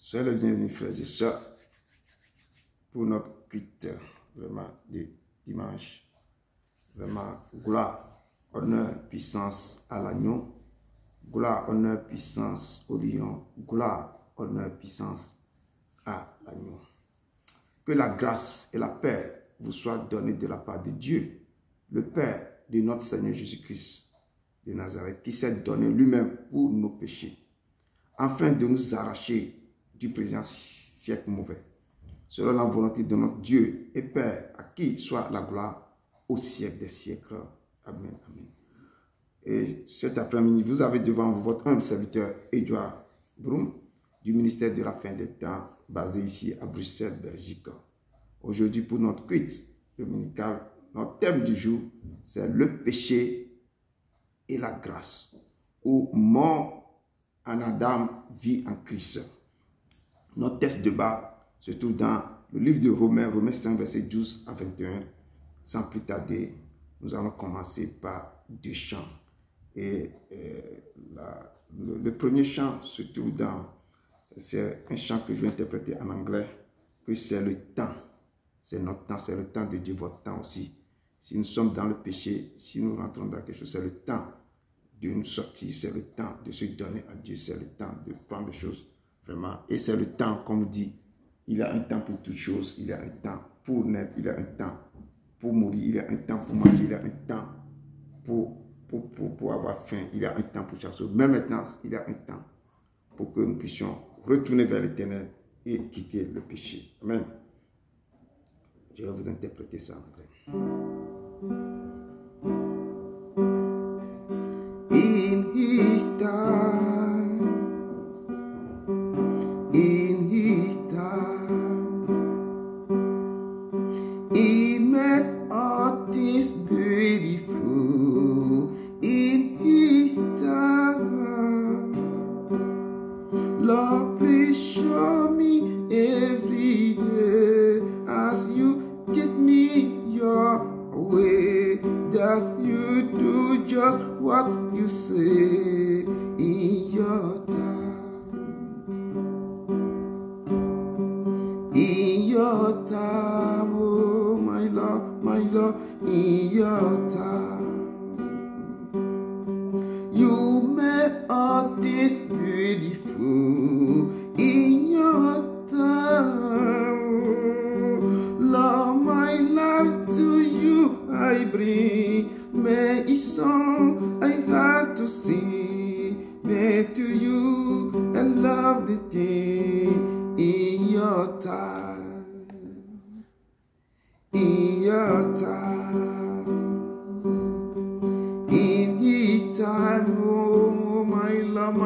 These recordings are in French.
Soyez les bienvenus, frères et sœurs, pour notre culte vraiment de dimanche. Vraiment, gloire, honneur, puissance à l'agneau. Gloire, honneur, puissance au lion. Gloire, honneur, puissance à l'agneau. Que la grâce et la paix vous soient données de la part de Dieu, le Père de notre Seigneur Jésus-Christ de Nazareth, qui s'est donné lui-même pour nos péchés, afin de nous arracher du présent siècle mauvais, selon la volonté de notre Dieu et Père, à qui soit la gloire au siècle des siècles. Amen, amen. Et cet après-midi, vous avez devant vous votre humble serviteur Edouard Broum, du ministère de la fin des temps, basé ici à Bruxelles, Belgique. Aujourd'hui, pour notre culte dominical, notre thème du jour, c'est le péché et la grâce, ou mort en Adam, vie en Christ. Notre texte de bas se trouve dans le livre de Romains, Romains 5, verset 12 à 21. Sans plus tarder, nous allons commencer par deux chants. Et le premier chant se trouve dans, c'est un chant que je vais interpréter en anglais, que c'est le temps. C'est notre temps, c'est le temps de Dieu, votre temps aussi. Si nous sommes dans le péché, si nous rentrons dans quelque chose, c'est le temps de nous sortir, c'est le temps de se donner à Dieu, c'est le temps de prendre des choses vraiment. Et c'est le temps, comme on dit, il y a un temps pour toutes choses, il y a un temps pour naître, il y a un temps pour mourir, il y a un temps pour manger, il y a un temps pour avoir faim, il y a un temps pour chaque chose. Mais maintenant, il y a un temps pour que nous puissions retourner vers l'Éternel et quitter le péché. Amen. Je vais vous interpréter ça en anglais. In his time, he made all things beautiful. In his time, Lord, please show me every day as you teach me your way, that you do just what you say in your time. In your time, oh my Lord, in your time. You made all this beautiful in your time. Lord, my life to you I bring. May each song I had to sing, may to you I love the thing in your time. In your time, in his time, oh my Lord,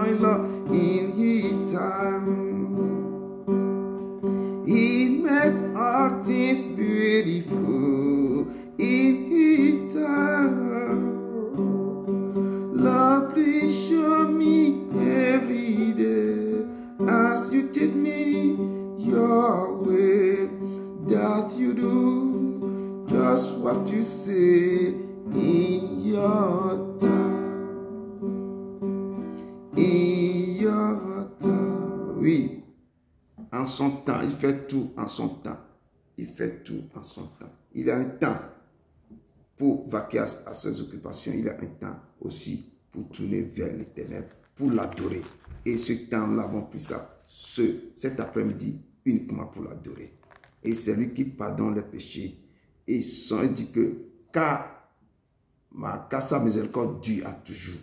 in his time, he made all things beautiful. In his time, Lord, please show me every day as you teach me your way, that you do just what you say in your time. In your time. Oui, en son temps, il fait tout en son temps. Il fait tout en son temps. Il y a un temps pour vaquer à ses occupations. Il y a un temps aussi pour tourner vers l'Éternel, pour l'adorer. Et ce temps, nous l'avons pris cet après-midi uniquement pour l'adorer. Et c'est lui qui pardonne les péchés. Et il dit que car sa miséricorde dure à toujours.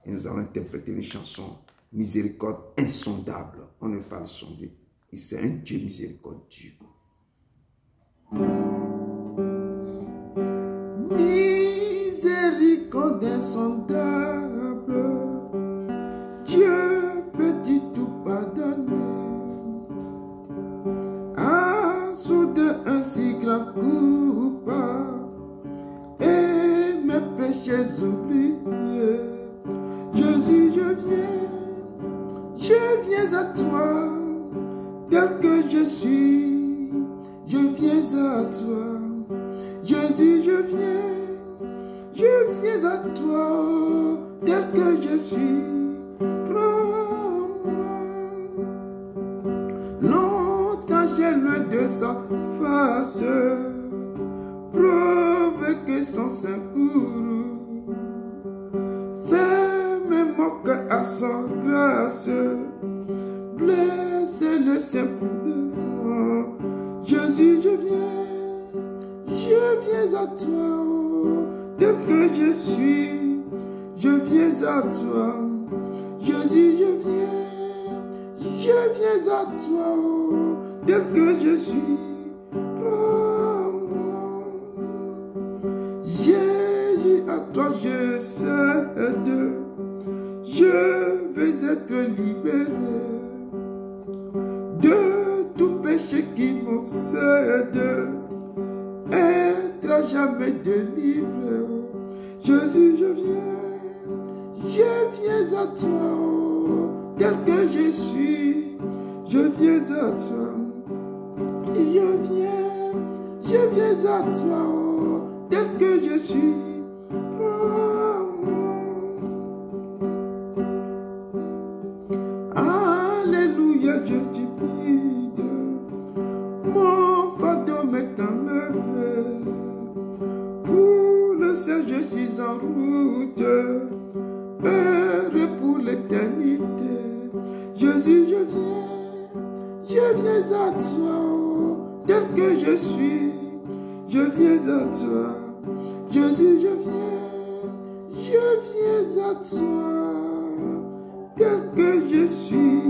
Et nous allons interpréter une chanson, miséricorde insondable. On ne peut pas le sonder. Et c'est un Dieu miséricordieux. Miséricorde insondable, Dieu peut-il tout pardonner, assoudre un si grand coupable et mes péchés oubliés. Jésus, je viens à toi, tel que je suis, je viens à toi. Jésus, je viens à toi, tel que je suis. Prends-moi, de sa face, prouve que son sein court, fait me moquer à sa grâce, blesse le simple devant. Jésus, je viens à toi, oh, tel que je suis, je viens à toi. Jésus, je viens à toi, oh, tel que je suis. Prends-moi. Jésus, à toi je cède, je veux être libéré de tout péché qui m'obsède, être à jamais délivré. Jésus, je viens à toi, oh, tel que je suis, je viens à toi. Je viens à toi, oh, tel que je suis. Alléluia, je te prie, mon fardeau m'est enlevé. Pour le ciel, je suis en route, heureux pour l'éternité. Jésus, je viens à toi, oh, tel que je suis, je viens à toi. Jésus, je viens à toi, tel que je suis.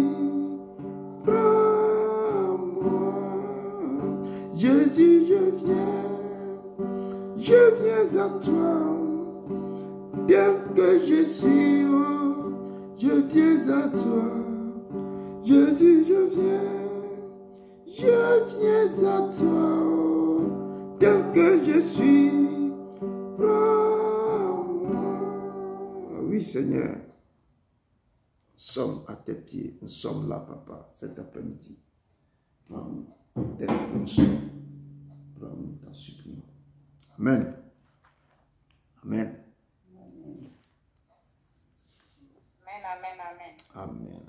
Prends-moi. Jésus, je viens à toi, tel que je suis, oh, je viens à toi. Jésus, je viens à toi, oh, tel que je suis. Prends-moi. Oui, Seigneur, nous sommes à tes pieds, nous sommes là, Papa, cet après-midi. Prends-nous tel que nous sommes. Prends-nous, t'en supplions. Amen. Amen. Amen.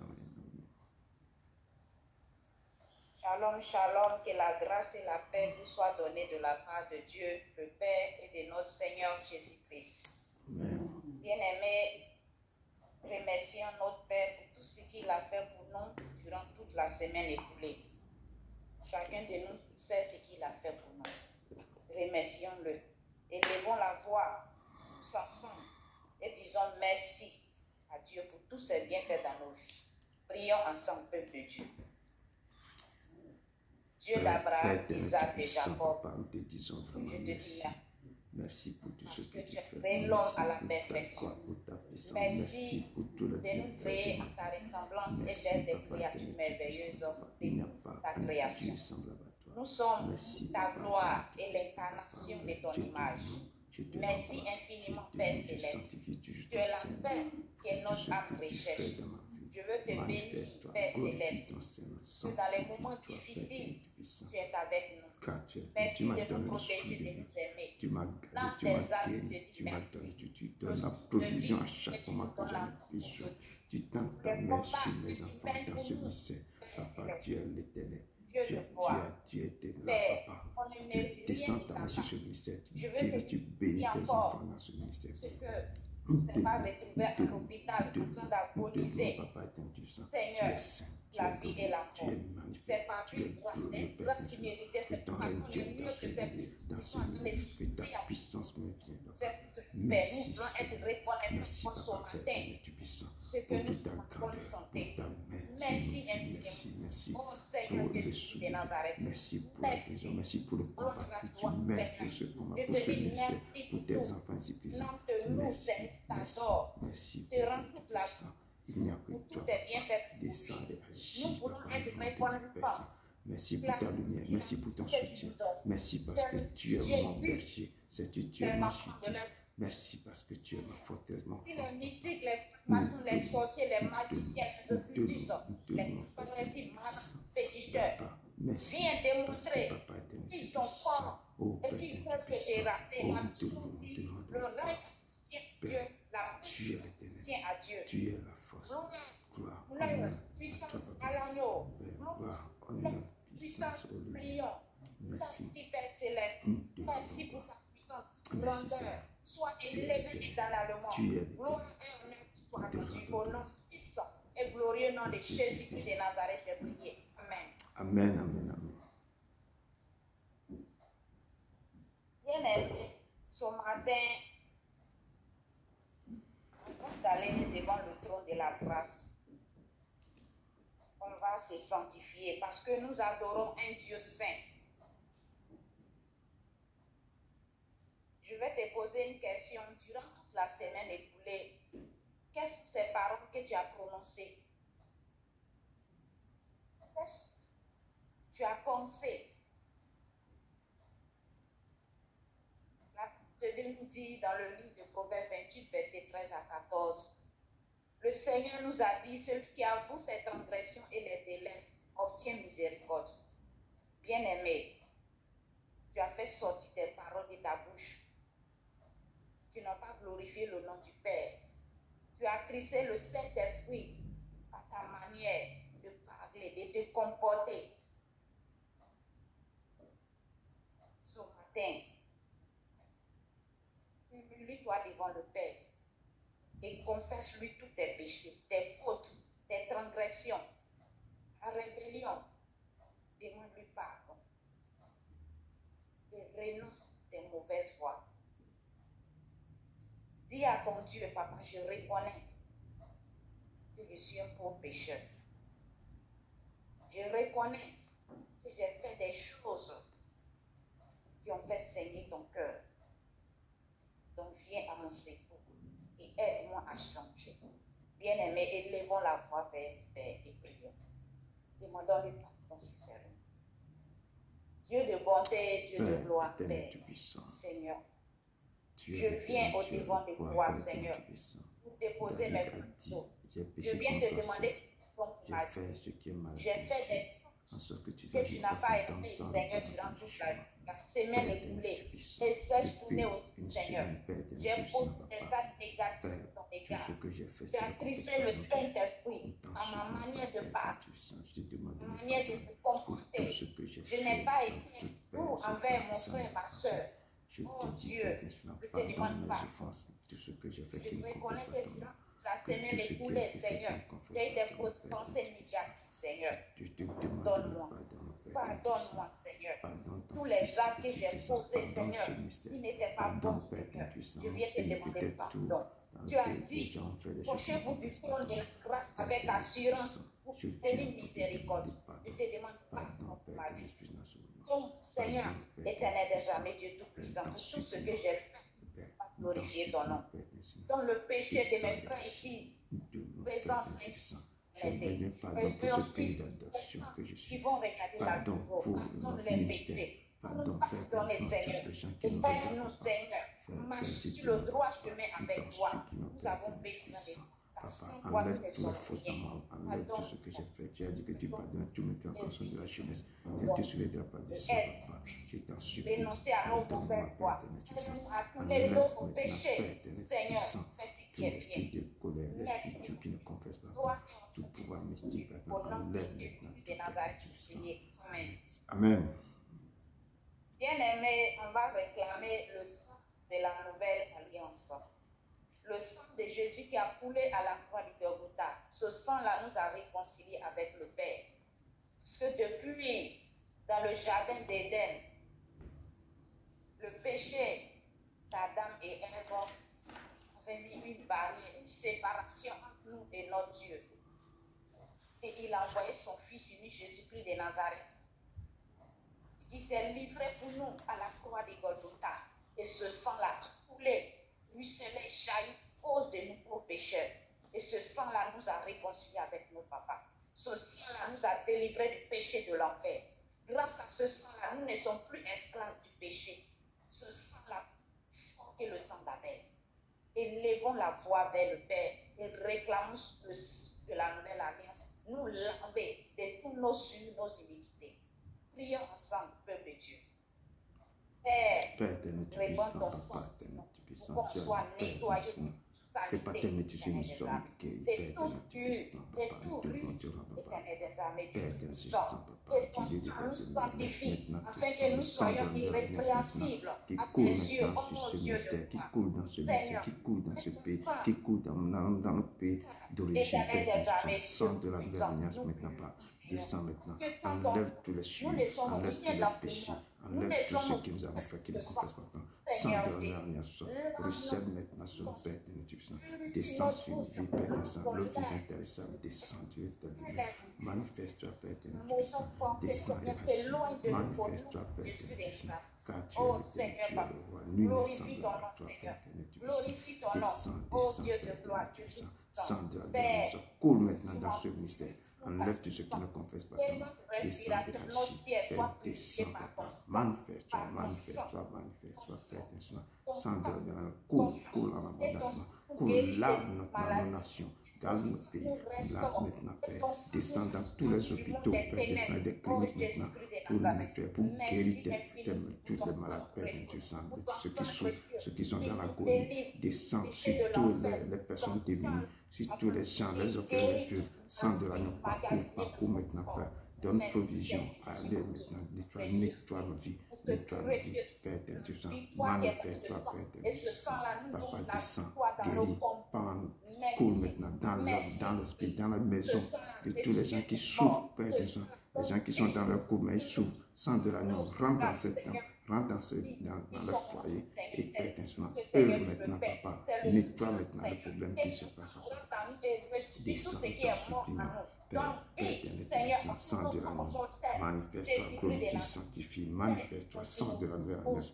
Shalom, shalom, que la grâce et la paix vous soient données de la part de Dieu, le Père et de notre Seigneur Jésus-Christ. Bien-aimés, remercions notre Père pour tout ce qu'il a fait pour nous durant toute la semaine écoulée. Chacun de nous sait ce qu'il a fait pour nous. Remercions-le. Élevons la voix tous ensemble et disons merci à Dieu pour tous ses bienfaits dans nos vies. Prions ensemble, peuple de Dieu. Dieu d'Abraham, d'Isaac et Jacob, nous te disons vraiment je te dis merci. Merci pour tout ce que tu fais. Créé l'homme à la perfection. Merci Merci pour tout le de nous créer en ta ressemblance et d'être des créatures merveilleuses de ta création. Nous sommes ta gloire et l'incarnation de ton image. Merci infiniment, Père Céleste. Tu es la paix que notre âme recherche. Je veux te bénir, Père Céleste, que dans les moments difficiles, tu es avec nous. Merci de nous protéger, de nous aimer. Dans tes actes, tu donnes la provision à chaque moment que j'en ai besoin. Tu tends ta main sur mes enfants dans ce ministère. Papa, tu es l'éternel. Tu es là, Papa. Tu descends ta main sur ce ministère. Tu bénis tes enfants dans ce ministère. C'est pas retrouver à l'hôpital en train d'agoniser. Seigneur, la vie et la mort. C'est pas une grâce immérité, c'est pas mieux que c'est que ta puissance me vienne. Nous voulons être reconnaissants pour ce matin. Ce que nous sommes en bonne santé. Merci infiniment. Oh Seigneur Jésus de Nazareth. Merci pour la prison, merci pour le combat que tu mets pour ce combat, pour ce ministère, pour tes enfants ici présents. Merci te rends toute la il n'y a que toi. Descends et agis. Nous voulons être reconnaissants. Merci pour ta lumière, merci pour ton soutien. Merci parce que tu es mon berger, c'est tu es ma justice. Merci parce que tu es ma forteresse, mon les mystiques, les maçons, les sorciers, les magiciens, les occultistes, les féticheurs, viens démontrer qu'ils sont forts et qu'ils peuvent te rater la vie. Le règne tient Dieu, la puissance tient à Dieu. Tu es la force. Gloire, l'œuvre puissante à l'agneau. gloire, honneur, puissance, oh Dieu. Prions. Merci. Père céleste, merci pour ta puissance. Merci, Grandeur. Seigneur. Sois Tu es élevé l'éternel. éternellement. Tu es Gloire l'éternel. et honneur te soit rendu au nom puissant et glorieux nom de Jésus-Christ de Nazareth, j'ai prié. Amen. Amen, amen, amen. Bien-aimés, ce matin, avant d'aller devant le trône de la grâce, on va se sanctifier parce que nous adorons un Dieu saint. Je vais te poser une question. Durant toute la semaine écoulée, quelles sont ces paroles que tu as prononcées? Qu'est-ce que tu as pensé? La parole de Dieu nous dit dans le livre de Proverbes 28, versets 13 à 14. Le Seigneur nous a dit, celui qui avoue ses transgressions et les délaisse obtient miséricorde. Bien-aimé, tu as fait sortir tes paroles de ta bouche. Tu n'as pas glorifié le nom du Père. Tu as trissé le Saint-Esprit par ta manière de parler, de te comporter. Ce matin, humilie-toi devant le Père et confesse-lui tous tes péchés, tes fautes, tes transgressions, ta rébellion. Demande-lui pardon et renonce tes mauvaises voies. Dis à ton Dieu, papa, je reconnais que je suis un pauvre pécheur. Je reconnais que j'ai fait des choses qui ont fait saigner ton cœur. Donc viens à mon secours et aide-moi à changer. Bien-aimés, élevons la voix vers le Père et prions. Demandons-lui pardon sincèrement. Dieu de bonté, Dieu de gloire, Père, Seigneur. Je viens au devant de toi, Seigneur, pour déposer mes fardeaux. Je viens te demander comme tu m'as dit. J'ai fait des choses que tu n'as pas aimé, Seigneur, durant toute la semaine écoulée. Et sais-je tourner au Seigneur. J'ai posé des actes négatifs dans ton égard. Tu as trissé le Saint-Esprit à ma manière de parler, à ma manière de me comporter. Je n'ai pas été doux envers mon frère, ma soeur. Oh Dieu, je te demande pardon. Je reconnais que durant la semaine écoulée, Seigneur, j'ai eu des pensées négatives, Seigneur. Donne-moi. Pardonne-moi, Seigneur. Tous les actes que j'ai posés, Seigneur, qui n'étaient pas bons, Seigneur, je viens te demander pardon. Tu as dit, approchez-vous du trône de la grâce avec assurance pour obtenir miséricorde. Je te demande pardon pour ma vie. Donc, Seigneur, éternel des armées, Dieu Tout-Puissant, pour tout ce que j'ai fait, glorifier ton nom. Dans le péché de mes frères ici, présents, Seigneur, qui vont regarder la vidéo, pardonne les péchés. Pardonne, Seigneur. Aide-nous, Seigneur. Marche sur le droit chemin avec toi. Nous avons besoin de Papa, enlève toutes les fautes à moi, enlève tout ce que j'ai fait. Tu as dit que tu pardonnes tous mes transgressions de la jeunesse. Tu te soulèveras pas de ça, papa. Je t'en supplie. Dénoncer à nos mauvaises voies. À tous les autres péchés, Seigneur, fais-tu l'esprit de colère, l'esprit qui ne confesse pas. Tout pouvoir mystique, enlève maintenant. Amen. Bien-aimés, on va réclamer le sang de la nouvelle alliance. Le sang de Jésus qui a coulé à la croix du Golgotha. Ce sang-là nous a réconciliés avec le Père. Parce que depuis, dans le jardin d'Éden, le péché d'Adam et Ève avait mis une barrière, une séparation entre nous et notre Dieu. Et il a envoyé son Fils unique Jésus-Christ de Nazareth, qui s'est livré pour nous à la croix de Golgotha. Et ce sang-là a coulé, ruisselé, jailli, cause de nous pauvres pécheurs. Et ce sang-là nous a réconciliés avec notre papa. Ce sang-là nous a délivrés du péché de l'enfer. Grâce à ce sang-là, nous ne sommes plus esclaves du péché. Ce sang-là, fort que le sang d'Abel. Élevons la voix vers le Père et réclamons le sang de la nouvelle alliance. Nous laver de tous nos sur nos iniquités. Prions ensemble, peuple de Dieu. Père, réponds ton sang pour qu'on soit nettoyé. Que paternité sur nous sommes, que c'est tout pur, c'est tout riche, éternel des armées, Dieu tout-puissant. particulier de ta demeure. Laisse maintenant le sang de l'alliance maintenant qui coule maintenant sur ce ministère, qui coule dans ce ministère, qui coule dans ce pays, qui coule dans nos pays d'origine, Père, le sang de la nouvelle alliance maintenant pas. Descends maintenant, enlève tous les souillures, enlève tous les péchés, enlève tout ce que nous avons fait qui ne confesse pas tant. Sang de la nouvelle alliance, recèle maintenant sur le Père éternel, descends sur une vie, Père éternel, le vivant intéressant, descends, Dieu éternel, manifeste-toi, Père éternel, descends et agis, manifeste-toi, Père éternel, car tu es l'éternel, tu es le roi, nul n'est semblable à toi, Père éternel, descends, Père éternel, sang de la nouvelle alliance, coule maintenant dans ce ministère. Enlève tout ce qui ne confesse pas ton nom. Descends et agis. Père, descends, Papa. Manifeste-toi, manifeste-toi, manifeste-toi, Père, descends. Sang de la coule en abondance. Coule, lave notre nation. Garde notre pays. Lave maintenant, Père. Descends dans tous les hôpitaux, Père, descends des cliniques maintenant. Pour nettoyer, pour guérir toutes les malades, Père, ceux qui sont dans l'agonie. Descends sur toutes les personnes démunies. Sur tous les champs, les offres, les feux, sang de l'agneau, parcours maintenant, Père. Donne provision à aller maintenant, nettoie nos vies, Père éternel, tu sens, manifeste-toi, Père éternel, tu sens, Papa, descends, guéris, coule maintenant dans l'esprit, dans la maison de tous les gens qui souffrent, Père éternel, les gens qui sont dans leur couple, mais ils souffrent, sang de l'agneau, rentre dans cette temps. Rentre dans leur foyer et Père éternel, œuvre maintenant, Papa. Nettoie maintenant le problème qui se passe, Papa. Descends, t'en suppliant, Père éternel, sang de l'agneau. Manifeste-toi, glorifie, sanctifie, manifeste-toi, sang de la nouvelle alliance.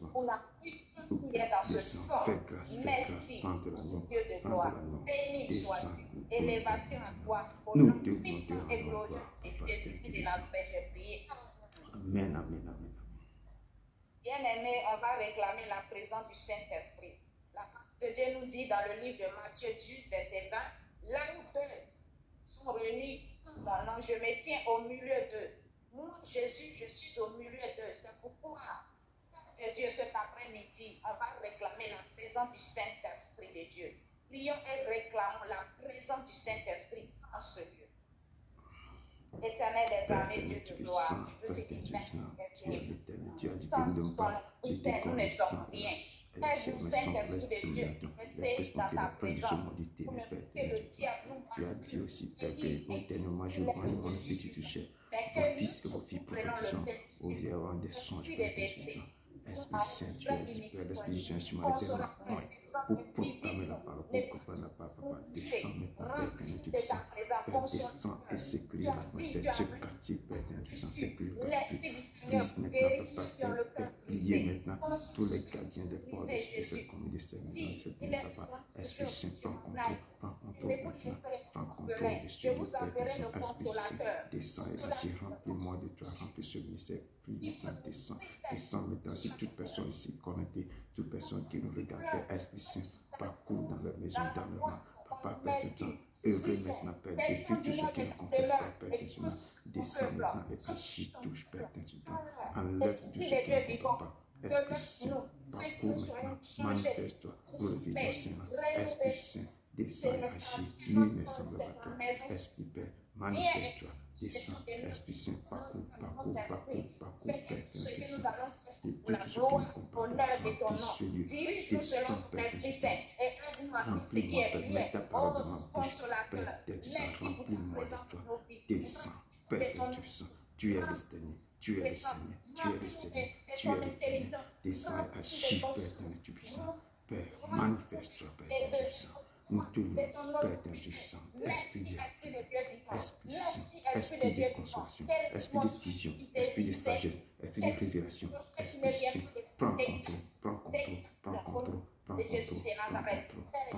Descends, fais grâce, sang de l'agneau, descends, nous te rendons gloire, Papa. Amen, amen, amen. Bien-aimés, on va réclamer la présence du Saint-Esprit. La parole de Dieu nous dit dans le livre de Matthieu 10, verset 20, là où deux sont réunis dans mon nom, je me tiens au milieu d'eux. Moi, Jésus, je suis au milieu d'eux. C'est pourquoi, Père de Dieu, cet après-midi, on va réclamer la présence du Saint-Esprit de Dieu. Prions et réclamons la présence du Saint-Esprit en ce lieu. Éternel des armées, Dieu de gloire, je veux te dire merci, tu as dit que nous ne pas lutter contre le sang, aide-nous, Saint-Esprit de Dieu, restez dans ta présence. Tu as dit aussi, Père, que éternellement, je prends mon esprit, tu touches vos fils et vos filles prophétisant, aux vieillards des songes, Père, Esprit Saint, tu as dit, Père, l'Esprit Saint, tu m'as éternellement point pour proclamer la parole, pour comprendre la parole, Papa, descends maintenant, Père éternel, tu puissant, Père, descends et sécurise l'atmosphère, ce quartier, Père éternel, tu puissant, sécurise le quartier, lise maintenant, Papa, plier maintenant tous les gardiens des ports de cette communauté, Papa, Esprit Saint, prends contrôle maintenant, prends contrôle de ce lieu, Père éternel, Esprit Saint, descends et agis, remplis-moi de toi, remplis ce ministère, prie maintenant, descends maintenant, si toute personne ici connectée, toute personne qui nous regarde, Père, Esprit Saint, parcours dans leur maison, dans leur rang, Papa, Père éternel, œuvrez maintenant, Père, depuis tout ce qui ne confesse pas, Père éternel, descends maintenant et agis, touche, Père éternel, enlève tout ce qui ne comprend pas, Esprit Saint, parcours maintenant, manifeste-toi, glorifie ton Seigneur, Esprit Saint, descends et agis, nul ne semble à toi, Esprit Père, manifeste-toi, descends, Esprit Saint, parcours, Père éternel, et tout ce qui ne comprend pas, remplis ce lieu, descends, Père éternel, remplis-moi, Père, mets ta parole dans ma bouche, Père éternel, remplis-moi de toi, descends, Père éternel, tu es l'éternel, tu es le Seigneur, tu es le Seigneur, tu es l'éternel, descends et agis, Père éternel, tu puissant, Père, manifeste-toi, Père éternel, tu puissant, nous te louons, Père éternel, tu puissant, Esprit de Esprit Saint, Esprit de consolation, Esprit de vision, Esprit de sagesse, Esprit de révélation, Esprit Saint, prends contrôle, prends contrôle, prends contrôle, prends contrôle, prends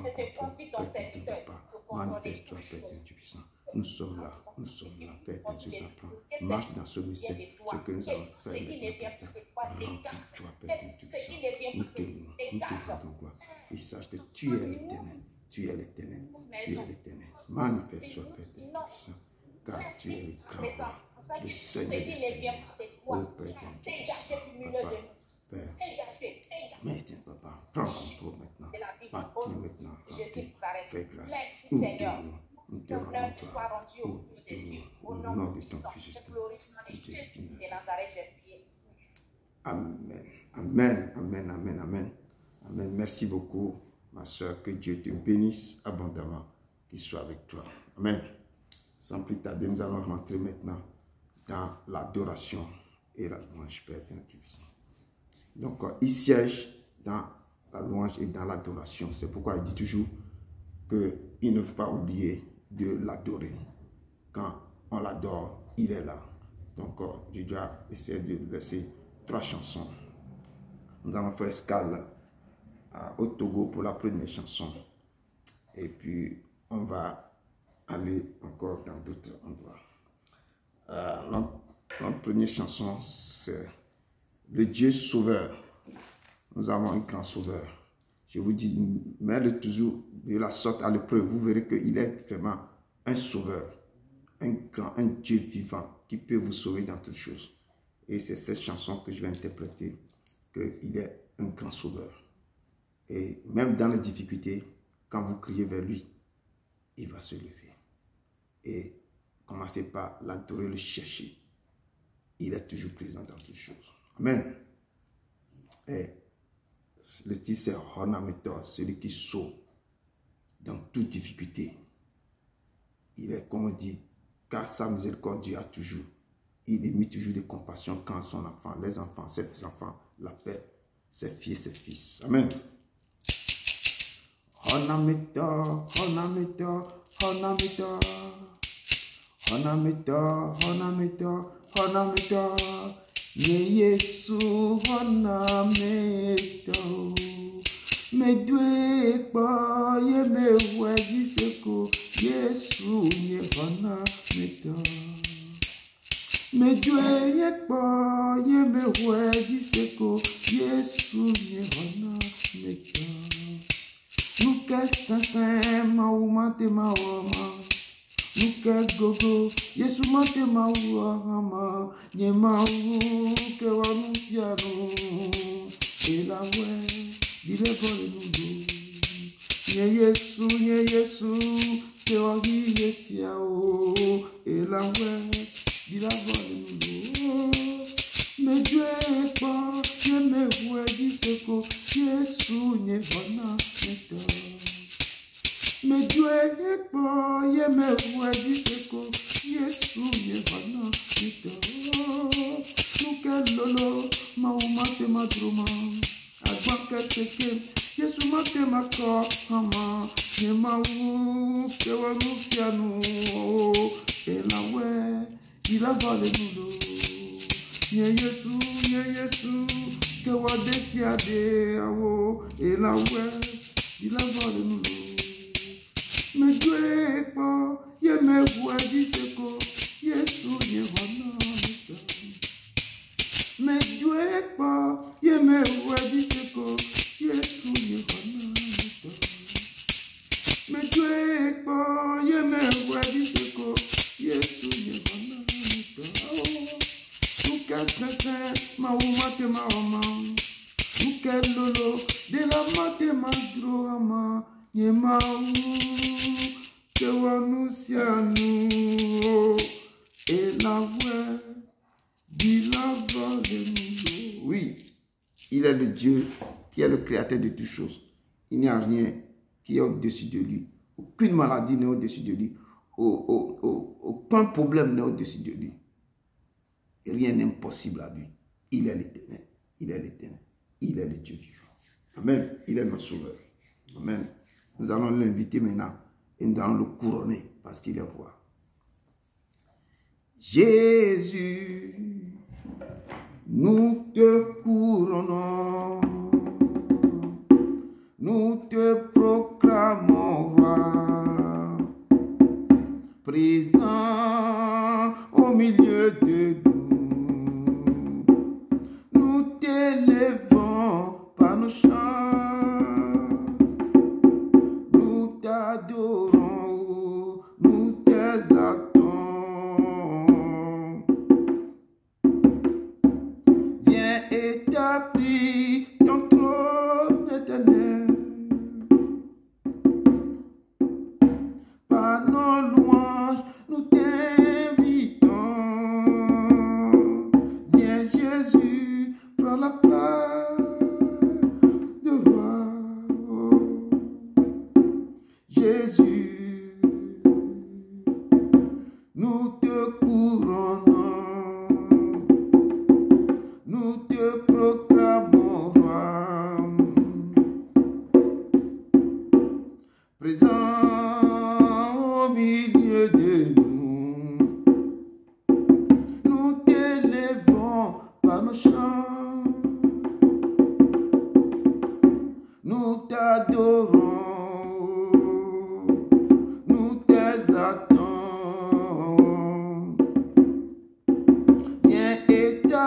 contrôle, prends contrôle, Père éternel, Papa, manifeste-toi, Père éternel, tu puissant. Nous sommes là, Père éternel, tu s'apprends. Marche dans ce mystère, ce que nous allons faire maintenant, Père éternel. Remplis-toi, Père éternel, tu puissant. Nous te louons, nous te rendons gloire. Et sache que tu es l'éternel, tu es l'éternel, tu es l'éternel. Manifeste-toi, Père éternel, tu puissant. Car tu es le grand roi, le Seigneur des Seigneurs. Oh, Père éternel, tu puissant, Papa, Père. Maintenant, Papa, prends contrôle maintenant. Bâtis maintenant, remplis, fais grâce. Nous te louons. Nous te rendons gloire au nom de ton Fils Jésus. Amen. Amen. Amen. Amen. Amen. Amen. Merci beaucoup, ma soeur. Que Dieu te bénisse abondamment. Qu'il soit avec toi. Amen. Sans plus tarder, nous allons rentrer maintenant dans l'adoration et la louange, Père Tout-Puissant. Donc, il siège dans la louange et dans l'adoration. C'est pourquoi il dit toujours qu'il ne faut pas oublier de l'adorer. Quand on l'adore, il est là. Donc, je dois essayer de laisser 3 chansons. Nous allons faire escale au Togo pour la première chanson. Et puis, on va aller encore dans d'autres endroits. Notre première chanson, c'est le Dieu sauveur. Nous avons un grand sauveur. Je vous dis, mets-le toujours de la sorte à l'épreuve. Vous verrez qu'il est vraiment un sauveur. Un Dieu vivant qui peut vous sauver dans toutes choses. Et c'est cette chanson que je vais interpréter, qu'il est un grand sauveur. Et même dans les difficultés, quand vous criez vers lui, il va se lever. Et commencez par l'adorer, le chercher. Il est toujours présent dans toutes choses. Amen. Et le titre c'est Honametor, celui qui sauve dans toute difficulté. Il est, comme on dit, car sa miséricorde Dieu a toujours. Il émet toujours de compassion quand son enfant, les enfants, ses enfants l'appellent, ses filles, ses fils. Amen. Honametor, Honametor, Honametor, Honametor, Honametor, Honametor, Ye Yesu Honametor, me dwe pa ye me wedi seko Yesu ye Honametor, me dwe ye pa ye me wedi seko Yesu ye Honametor. Nous que saint ma oumante ma wama, nous que gogo Yesu mante ma wama, nye ma ou que wanusiano, et la ouais, dile vole nous nye Yesu que wagi yesiao, et la ouais, dile vole nous. Me Dieu pas, je me vois dire que Jésus n'est pas Honametor. Me Dieu pas, je me vois dire que Jésus n'est pas Honametor. Nous que lolo, ma oumate ma droma, agba que Jésus mate ma corps, ne ma ou que wanusiano, et la ouais, il a volé nous. Ye Yesu, que wa desiade awo, et la ouais, il a volé nous. Me dwe pa, ye me voit dire que Yesu ye Honametor. Me dwe pa, ye me voit dire que Yesu ye Honametor. Me dwe pa, ye me voit dire que Yesu ye Honametor. Ma oumate ma wama, nuke lolo, de la mate ma droama, ye ma ou, que wanusianu, et la voix, dit la voix de nous. Oui, il est le Dieu qui est le créateur de toutes choses. Il n'y a rien qui est au-dessus de lui. Aucune maladie n'est au-dessus de lui. Aucun problème n'est au-dessus de lui. Rien n'est impossible à lui. Il est l'Éternel. Il est l'Éternel. Il est le Dieu vivant. Amen. Il est notre sauveur. Amen. Nous allons l'inviter maintenant et nous allons le couronner parce qu'il est roi. Jésus, nous te couronnons. Nous te proclamons roi. Présent au milieu de nous. T'élevons par nos chants, nous t'adorons, nous t'exaltons. Viens et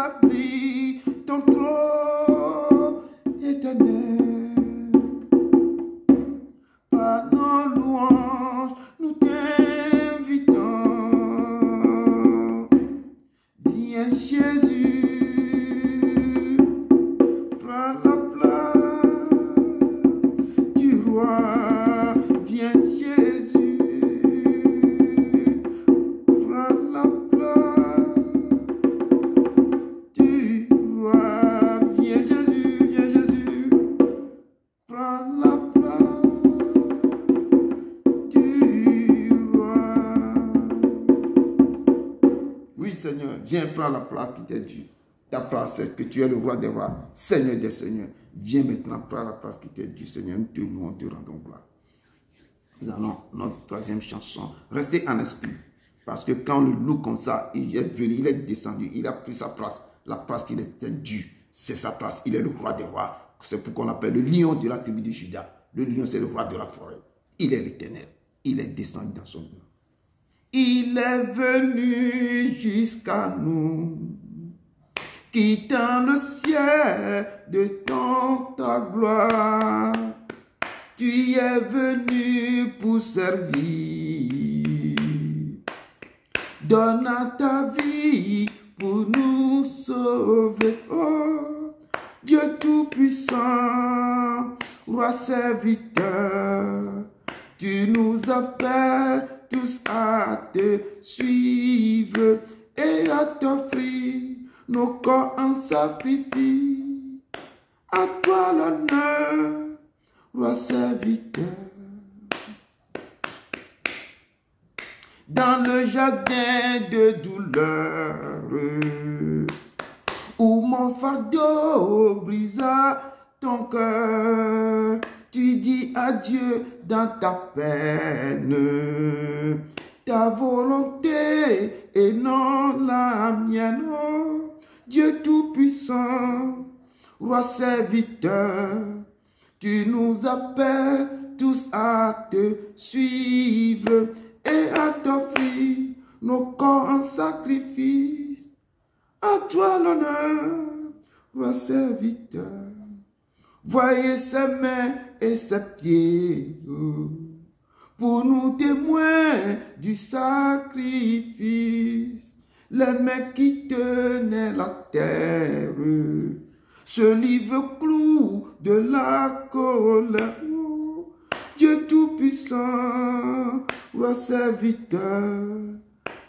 établis ton trône éternel. Par nos louanges, nous t'invitons. Viens Jésus, prends la place du roi. Viens Jésus, prends la place du roi. Viens Jésus, prends la place du roi. Oui Seigneur, viens prendre la place qui t'est due. Ta place, c'est que tu es le roi des rois, Seigneur des seigneurs. Viens maintenant prendre la place qui t'est due, Seigneur. Nous te louons, te rendons gloire. Nous allons notre troisième chanson. Restez en esprit. Parce que quand on le loue comme ça, il est venu, il est descendu, il a pris sa place, la place qui était due. C'est sa place, il est le roi des rois. C'est pourquoi on l'appelle le lion de la tribu de Juda. Le lion, c'est le roi de la forêt. Il est l'éternel. Il est descendu dans son nom. Il est venu jusqu'à nous, quittant le ciel de ta gloire. Tu es venu pour servir. Donne ta vie pour nous sauver. Oh, Dieu Tout-Puissant, Roi serviteur, tu nous appelles tous à te suivre et à t'offrir nos corps en sacrifice. À toi l'honneur, Roi serviteur. Dans le jardin de douleur, où mon fardeau brisa ton cœur, tu dis adieu dans ta peine, ta volonté et non la mienne. Oh, Dieu Tout-Puissant, Roi serviteur, tu nous appelles tous à te suivre et à t'offrir nos corps en sacrifice. À toi l'honneur, Roi serviteur. Voyez ses mains et ses pieds pour nous témoins du sacrifice. Les mains qui tenaient la terre, ce livre clou de la colère. Oh, Dieu Tout-Puissant, Roi serviteur,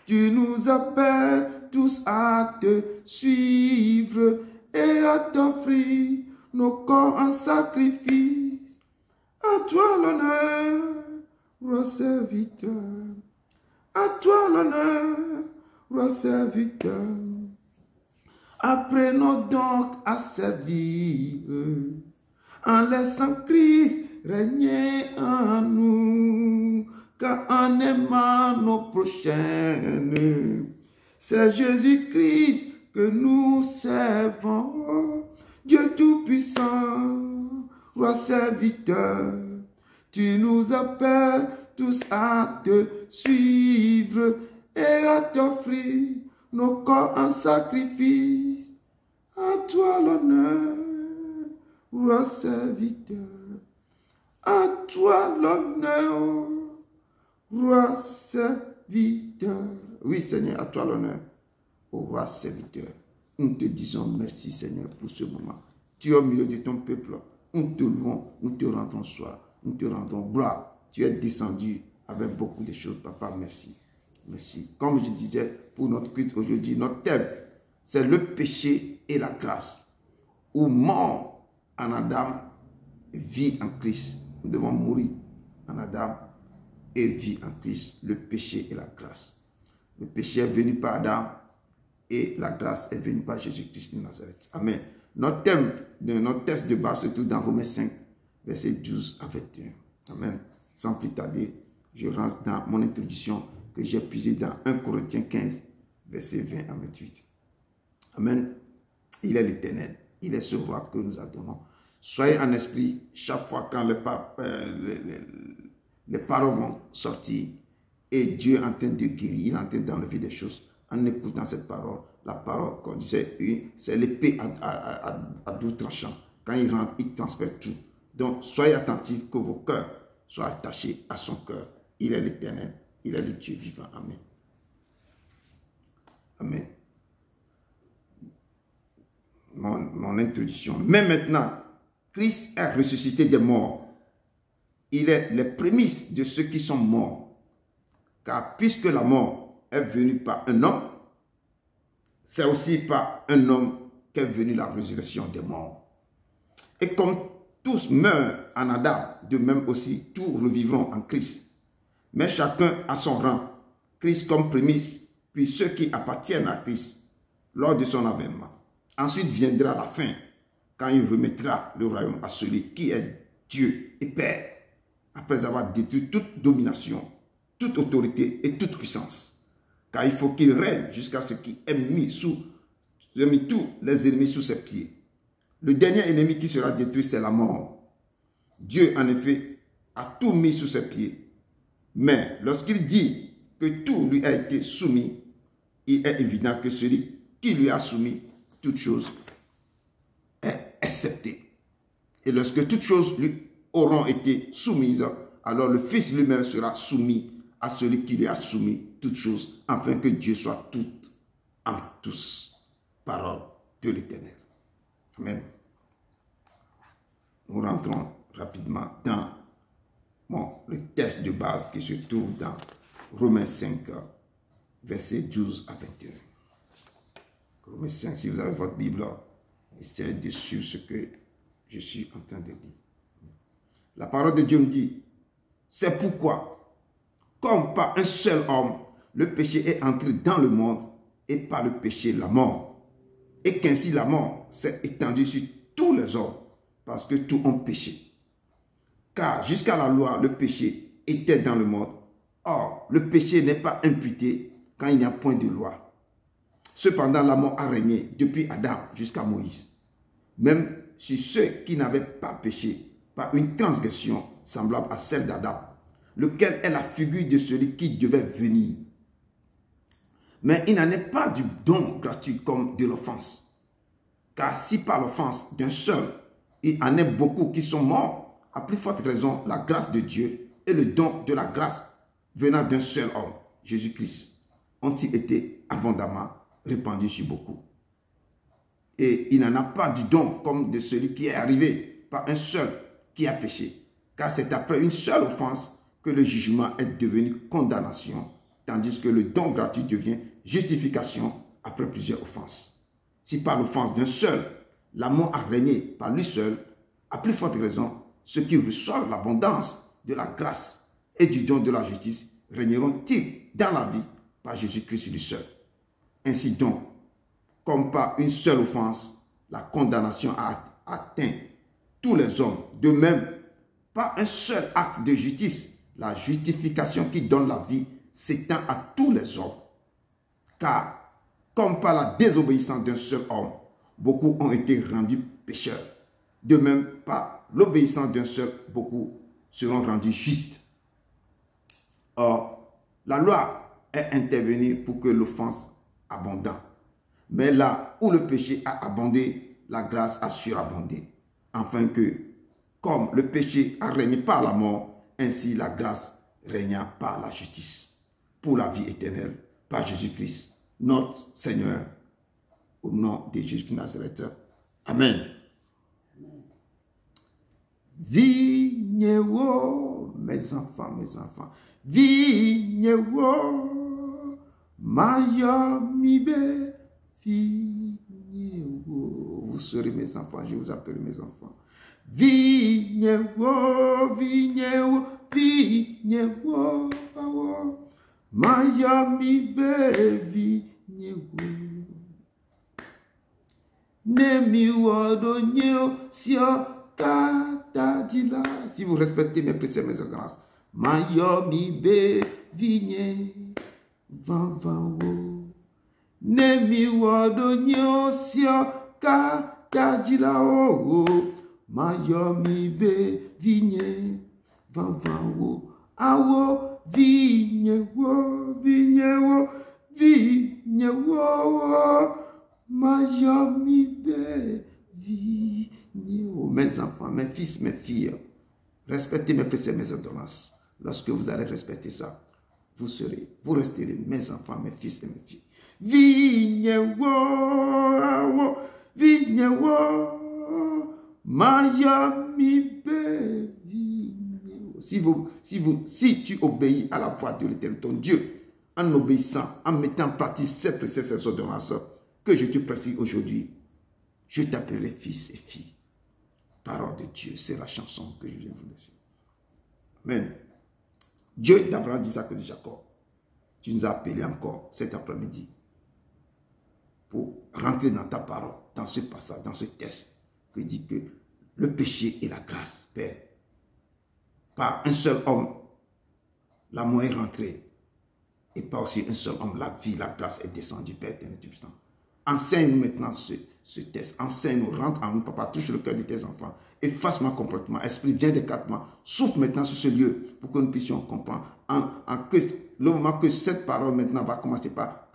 tu nous appelles tous à te suivre et à t'offrir nos corps en sacrifice. À toi l'honneur, Roi serviteur. À toi l'honneur, Roi serviteur. Apprenons donc à servir, en laissant Christ régner en nous, car en aimant nos prochaines, c'est Jésus-Christ que nous servons. Oh, Dieu Tout-Puissant, Roi serviteur, tu nous appelles tous à te suivre et à t'offrir nos corps en sacrifice. À toi l'honneur, Roi serviteur. À toi l'honneur, Roi serviteur. Oui Seigneur, à toi l'honneur, au Roi serviteur. Nous te disons merci Seigneur pour ce moment. Tu es au milieu de ton peuple. Nous te louons, nous te rendons soir, nous te rendons gloire. Tu es descendu avec beaucoup de choses, Papa, merci. Merci. Comme je disais, pour notre culte aujourd'hui, notre thème, c'est le péché et la grâce. Où mort en Adam, vie en Christ. Nous devons mourir en Adam et vie en Christ. Le péché et la grâce. Le péché est venu par Adam et la grâce est venue par Jésus-Christ de Nazareth. Amen. Notre thème, notre texte de base se trouve dans Romains 5, versets 12 à 21. Amen. Sans plus tarder, je rentre dans mon introduction que j'ai puisée dans 1 Corinthiens 15, versets 20 à 28. Amen. Il est l'Éternel. Il est ce roi que nous adorons. Soyez en esprit chaque fois quand les paroles vont sortir et Dieu est en train de guérir, il est en train d'enlever des choses. En écoutant cette parole, la parole, comme disait, c'est l'épée à double tranchant. Quand il rentre, il transfère tout. Donc, soyez attentifs que vos cœurs soient attachés à son cœur. Il est l'Éternel, il est le Dieu vivant. Amen. Amen. Mon introduction. Mais maintenant, Christ est ressuscité des morts. Il est les prémices de ceux qui sont morts. Car puisque la mort est venue par un homme, c'est aussi par un homme qu'est venue la résurrection des morts. Et comme tous meurent en Adam, de même aussi tous revivront en Christ. Mais chacun a son rang. Christ comme prémisse, puis ceux qui appartiennent à Christ lors de son avènement. Ensuite viendra la fin, quand il remettra le royaume à celui qui est Dieu et Père, après avoir détruit toute domination, toute autorité et toute puissance. Car il faut qu'il règne jusqu'à ce qu'il ait mis tous les ennemis sous ses pieds. Le dernier ennemi qui sera détruit, c'est la mort. Dieu, en effet, a tout mis sous ses pieds. Mais lorsqu'il dit que tout lui a été soumis, il est évident que celui qui lui a soumis toutes choses est accepté. Et lorsque toutes choses lui auront été soumises, alors le Fils lui-même sera soumis à celui qui lui a soumis toutes choses, afin que Dieu soit tout en tous. Parole de l'Éternel. Amen. Nous rentrons rapidement dans le texte de base qui se trouve dans Romains 5, versets 12 à 21. Romains 5, si vous avez votre Bible, essayez de suivre ce que je suis en train de dire. La parole de Dieu me dit, c'est pourquoi, comme par un seul homme, le péché est entré dans le monde, et par le péché, la mort. Et qu'ainsi la mort s'est étendue sur tous les hommes, parce que tous ont péché. Car jusqu'à la loi, le péché était dans le monde. Or, le péché n'est pas imputé quand il n'y a point de loi. Cependant, la mort a régné depuis Adam jusqu'à Moïse, même sur ceux qui n'avaient pas péché par une transgression semblable à celle d'Adam, lequel est la figure de celui qui devait venir. Mais il n'en est pas du don gratuit comme de l'offense. Car si par l'offense d'un seul, il en est beaucoup qui sont morts, à plus forte raison, la grâce de Dieu et le don de la grâce venant d'un seul homme, Jésus-Christ, ont-ils été abondamment répandus sur beaucoup. Et il n'en a pas du don comme de celui qui est arrivé par un seul qui a péché. Car c'est après une seule offense que le jugement est devenu condamnation, tandis que le don gratuit devient justification après plusieurs offenses. Si par l'offense d'un seul, la mort a régné par lui seul, à plus forte raison, ceux qui reçoivent l'abondance de la grâce et du don de la justice régneront-ils dans la vie par Jésus-Christ lui seul. Ainsi donc, comme par une seule offense, la condamnation a atteint tous les hommes. De même, par un seul acte de justice, la justification qui donne la vie s'étend à tous les hommes. Car, comme par la désobéissance d'un seul homme, beaucoup ont été rendus pécheurs. De même, par l'obéissance d'un seul, beaucoup seront rendus justes. Or, la loi est intervenue pour que l'offense abonde. Mais là où le péché a abondé, la grâce a surabondé. Afin que, comme le péché a régné par la mort, ainsi la grâce régna par la justice, pour la vie éternelle, par Jésus-Christ, notre Seigneur, au nom de Jésus de Nazareth. Amen. Vignewo, mes enfants, vignewo, mayomibe, vignewo. Vous serez mes enfants, je vous appelle mes enfants. Vignewo, vignewo, vignewo, mayomibe, vignewo. Si vous respectez mes préceptes, mes grâces, Mayomi be vigne van van wo. Nemi wadonyo sio ka tajila o. Mayomi be vigne van van wo. Awo vigne wo, vigne wo, vignewo, Miami be, vignewo. Mes enfants, mes fils, mes filles, respectez mes préceptes, mes ordonnances. Lorsque vous allez respecter ça, vous resterez mes enfants, mes fils et mes filles. Vignewo, vignewo, Miami be, vignewo. Si tu obéis à la voix de l'Éternel, ton Dieu, en obéissant, en mettant en pratique ces préceptes, ces ordonnances que je te précise aujourd'hui, je t'appellerai fils et fille. Parole de Dieu, c'est la chanson que je viens vous laisser. Amen. Dieu d'Abraham, d'Isaac et de Jacob, tu nous as appelés encore cet après-midi pour rentrer dans ta parole, dans ce passage, dans ce texte, qui dit que le péché et la grâce, Père, par un seul homme, l'amour est rentré, et pas aussi un seul homme, la vie, la grâce est descendue, Père éternel, Tubistan. Enseigne-nous maintenant ce texte, enseigne-nous, rentre en nous, Papa, touche le cœur de tes enfants, efface mon comportement, Esprit, viens des 4 mois, souffle maintenant sur ce lieu, pour que nous puissions comprendre, le moment que cette parole maintenant va commencer par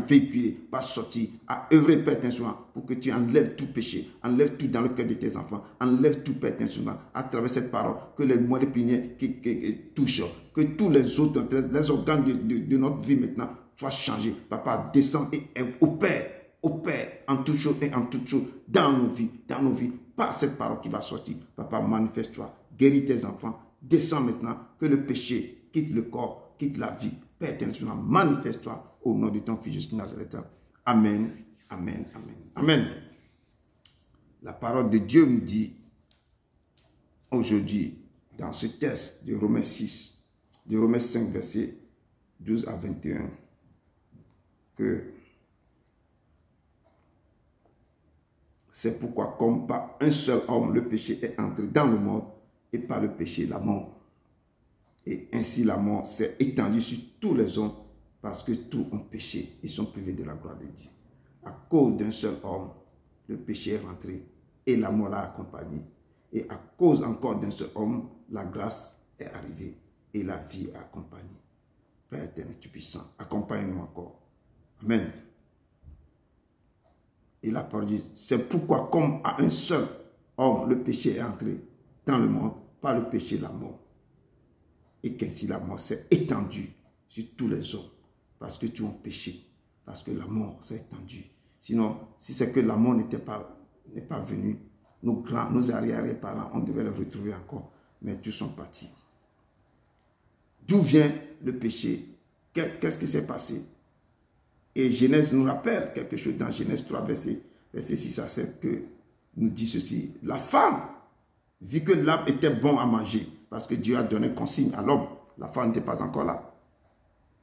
véhiculer, par sortir, à œuvrer, Père éternel, pour que tu enlèves tout péché, enlève tout dans le cœur de tes enfants, enlève tout, Père éternel, à travers cette parole, que les mots de prière qui touchent, que tous les autres, les organes de notre vie maintenant soient changés. Papa, descends et opère, en toute chose et en toute chose, dans nos vies, par cette parole qui va sortir. Papa, manifeste-toi, guéris tes enfants, descends maintenant, que le péché quitte le corps, quitte la vie. Père éternel, manifeste-toi au nom de ton Fils Jésus Nazareth. Amen, amen, amen, amen. La parole de Dieu me dit aujourd'hui, dans ce texte de Romains 6, de Romains 5, versets 12 à 21, que c'est pourquoi, comme par un seul homme, le péché est entré dans le monde, et par le péché, la mort. Et ainsi la mort s'est étendue sur tous les hommes, parce que tous ont péché et sont privés de la gloire de Dieu. À cause d'un seul homme, le péché est rentré, et la mort l'a accompagné. Et à cause encore d'un seul homme, la grâce est arrivée, et la vie a accompagné. Père éternel, tu es puissant, accompagne-nous encore. Amen. Et la parole dit, c'est pourquoi comme à un seul homme, le péché est entré dans le monde, par le péché, la mort. Et qu'ainsi la mort s'est étendue sur tous les hommes, parce que tous ont péché, parce que la mort s'est étendue. Sinon, si c'est que la mort n'est pas venue, nos arrière-parents, on devait les retrouver encore, mais tous sont partis. D'où vient le péché? Qu'est-ce qui s'est passé? Et Genèse nous rappelle quelque chose dans Genèse 3, verset 6 à 7, que nous dit ceci. La femme, vu que l'arbre était bon à manger, parce que Dieu a donné consigne à l'homme, la femme n'était pas encore là.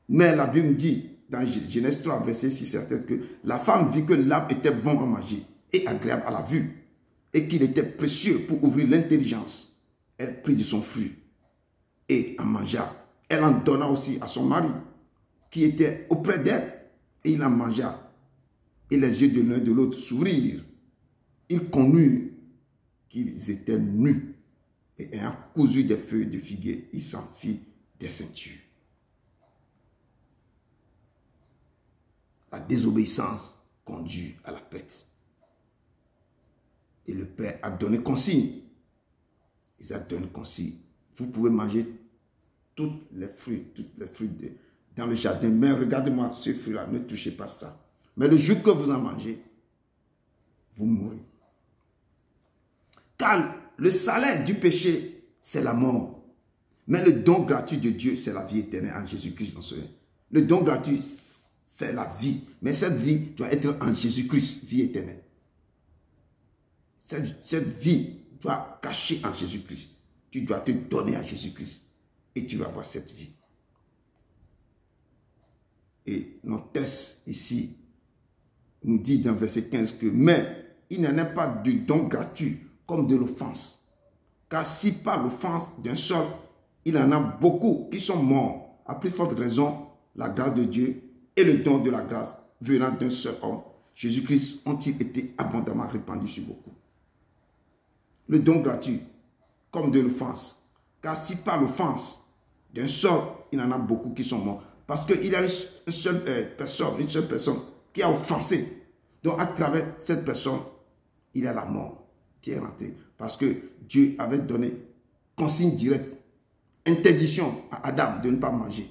Mais la Bible dit, dans Genèse 3, verset 6 à 7, que la femme vit que l'arbre était bon à manger et agréable à la vue, et qu'il était précieux pour ouvrir l'intelligence. Elle prit de son fruit et en mangea. Elle en donna aussi à son mari, qui était auprès d'elle, et il en mangea. Et les yeux de l'un et de l'autre s'ouvrirent. Ils connurent qu'ils étaient nus. Et ayant cousu des feuilles de figuier, il s'en fit des ceintures. La désobéissance conduit à la perte. Et le Père a donné consigne. Il a donné consigne. Vous pouvez manger tous les fruits dans le jardin. Mais regardez-moi ce fruit-là, ne touchez pas ça. Mais le jour que vous en mangez, vous mourrez. Car le salaire du péché, c'est la mort. Mais le don gratuit de Dieu, c'est la vie éternelle en Jésus-Christ. Le don gratuit, c'est la vie. Mais cette vie doit être en Jésus-Christ, vie éternelle. Cette vie doit cacher en Jésus-Christ. Tu dois te donner à Jésus-Christ. Et tu vas avoir cette vie. Et notre texte ici nous dit dans verset 15 que « Mais il n'en est pas de don gratuit comme de l'offense. Car si par l'offense d'un seul, il en a beaucoup qui sont morts, à plus forte raison, la grâce de Dieu et le don de la grâce venant d'un seul homme, Jésus-Christ, ont-ils été abondamment répandus sur beaucoup. » Le don gratuit comme de l'offense. Car si par l'offense d'un seul, il en a beaucoup qui sont morts, Parce qu'il y a une seule personne qui a offensé. Donc à travers cette personne, il y a la mort qui est rentrée. Parce que Dieu avait donné consigne directe, interdiction à Adam de ne pas manger.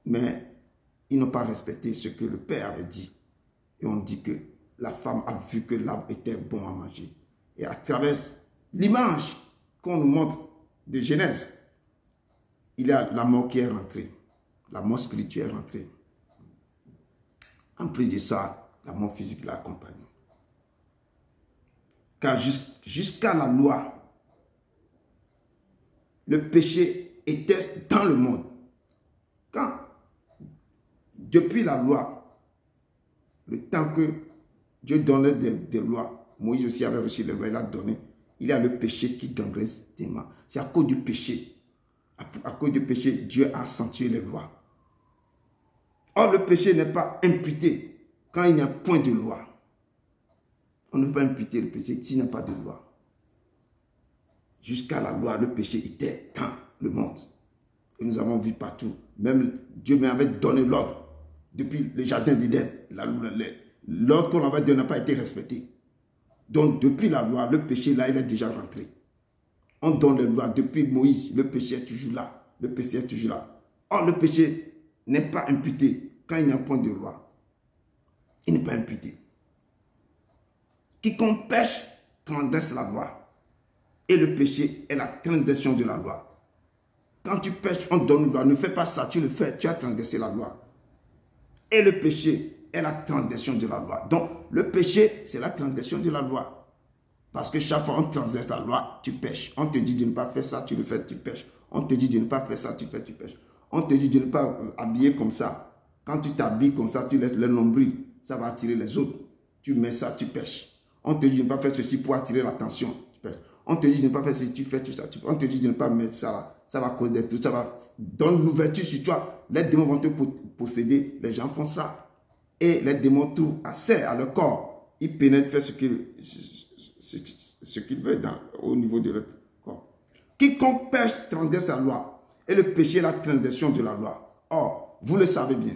Mais ils n'ont pas respecté ce que le Père avait dit. Et on dit que la femme a vu que l'arbre était bon à manger. Et à travers l'image qu'on nous montre de Genèse, il y a la mort qui est rentrée. La mort spirituelle est rentrée. En plus de ça, la mort physique l'accompagne. Car jusqu'à la loi, le péché était dans le monde. Quand, depuis la loi, le temps que Dieu donnait des lois, Moïse aussi avait reçu les lois, il a donné. Il y a le péché qui gangrène des mains. C'est à cause du péché. À cause du péché, Dieu a accentué les lois. Or, le péché n'est pas imputé quand il n'y a point de loi. On ne peut pas imputer le péché s'il n'y a pas de loi. Jusqu'à la loi, le péché était dans le monde. Et nous avons vu partout. Même Dieu m'avait donné l'ordre. Depuis le jardin d'Éden, l'ordre qu'on avait donné n'a pas été respecté. Donc, depuis la loi, le péché, là, il est déjà rentré. On donne les lois. Depuis Moïse, le péché est toujours là. Le péché est toujours là. Or, le péché n'est pas imputé quand il n'y a point de loi. Il n'est pas imputé. Quiconque pêche transgresse la loi. Et le péché est la transgression de la loi. Quand tu pêches, on donne une loi. Ne fais pas ça, tu le fais, tu as transgressé la loi. Et le péché est la transgression de la loi. Donc, le péché, c'est la transgression de la loi. Parce que chaque fois on transgresse la loi, tu pêches. On te dit de ne pas faire ça, tu le fais, tu pêches. On te dit de ne pas faire ça, tu fais, tu pêches. On te dit de ne pas habiller comme ça. Quand tu t'habilles comme ça, tu laisses le nombril, ça va attirer les autres. Tu mets ça, tu pêches. On te dit de ne pas faire ceci pour attirer l'attention, tu pêches. On te dit de ne pas faire ceci, tu fais tout ça. On te dit de ne pas mettre ça là. Ça va causer des trucs, ça va donner l'ouverture sur toi. Les démons vont te posséder. Les gens font ça. Et les démons trouvent accès à leur corps. Ils pénètrent, faire ce qu'ils veulent au niveau de leur corps. Quiconque pêche transgresse la loi. Et le péché est la transgression de la loi. Or, vous le savez bien.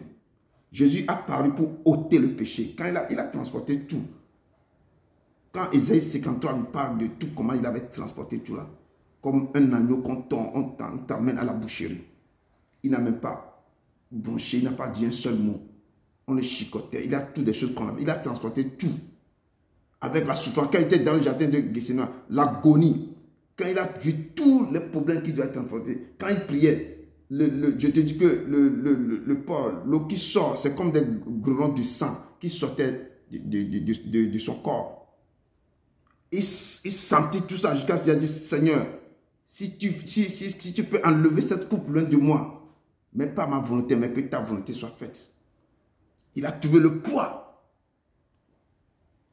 Jésus a paru pour ôter le péché. Quand il a transporté tout. Quand Ésaïe 53 nous parle de tout, comment il avait transporté tout là. Comme un agneau qu'on t'amène à la boucherie. Il n'a même pas bronché, il n'a pas dit un seul mot. On le chicotait. Il a tout des choses qu'on a. Il a transporté tout. Avec la souffrance. Quand il était dans le jardin de Gethsémani, l'agonie. Quand il a vu tous les problèmes qu'il doit transporter. Quand il priait, je te dis que l'eau qui sort, c'est comme des grelons du sang qui sortaient de son corps. Il sentit tout ça jusqu'à ce qu'il a dit, Seigneur, si tu peux enlever cette coupe loin de moi, mais pas ma volonté, mais que ta volonté soit faite. Il a trouvé le poids.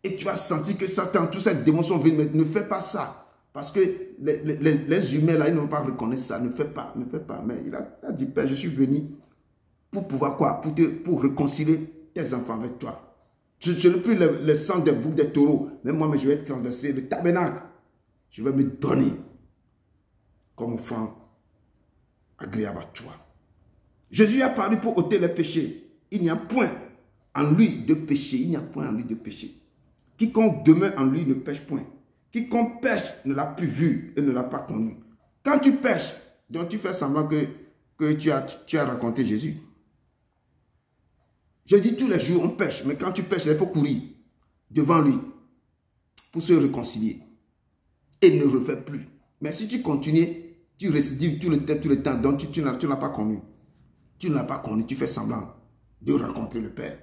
Et tu as senti que Satan, toutes ces démons sont venus, mais ne fais pas ça. Parce que les humains, là, ils ne vont pas reconnaître ça. Ne fais pas, ne fais pas. Mais il a dit, Père, je suis venu pour pouvoir quoi? Pour réconcilier tes enfants avec toi. Je ne plus le sang des boucs, des taureaux. Mais moi, je vais traverser le tabernacle. Je vais me donner comme enfant agréable à toi. Jésus a parlé pour ôter les péchés. Il n'y a point en lui de péché. Il n'y a point en lui de péché. Quiconque demeure en lui ne pêche point. Quiconque pêche ne l'a plus vu et ne l'a pas connu. Quand tu pêches, donc tu fais semblant que tu as rencontré Jésus. Je dis tous les jours on pêche, mais quand tu pêches, il faut courir devant lui pour se réconcilier. Et ne refais plus. Mais si tu continues, tu récidives tout le temps, donc tu n'as pas connu. Tu ne l'as pas connu, tu fais semblant de rencontrer le Père.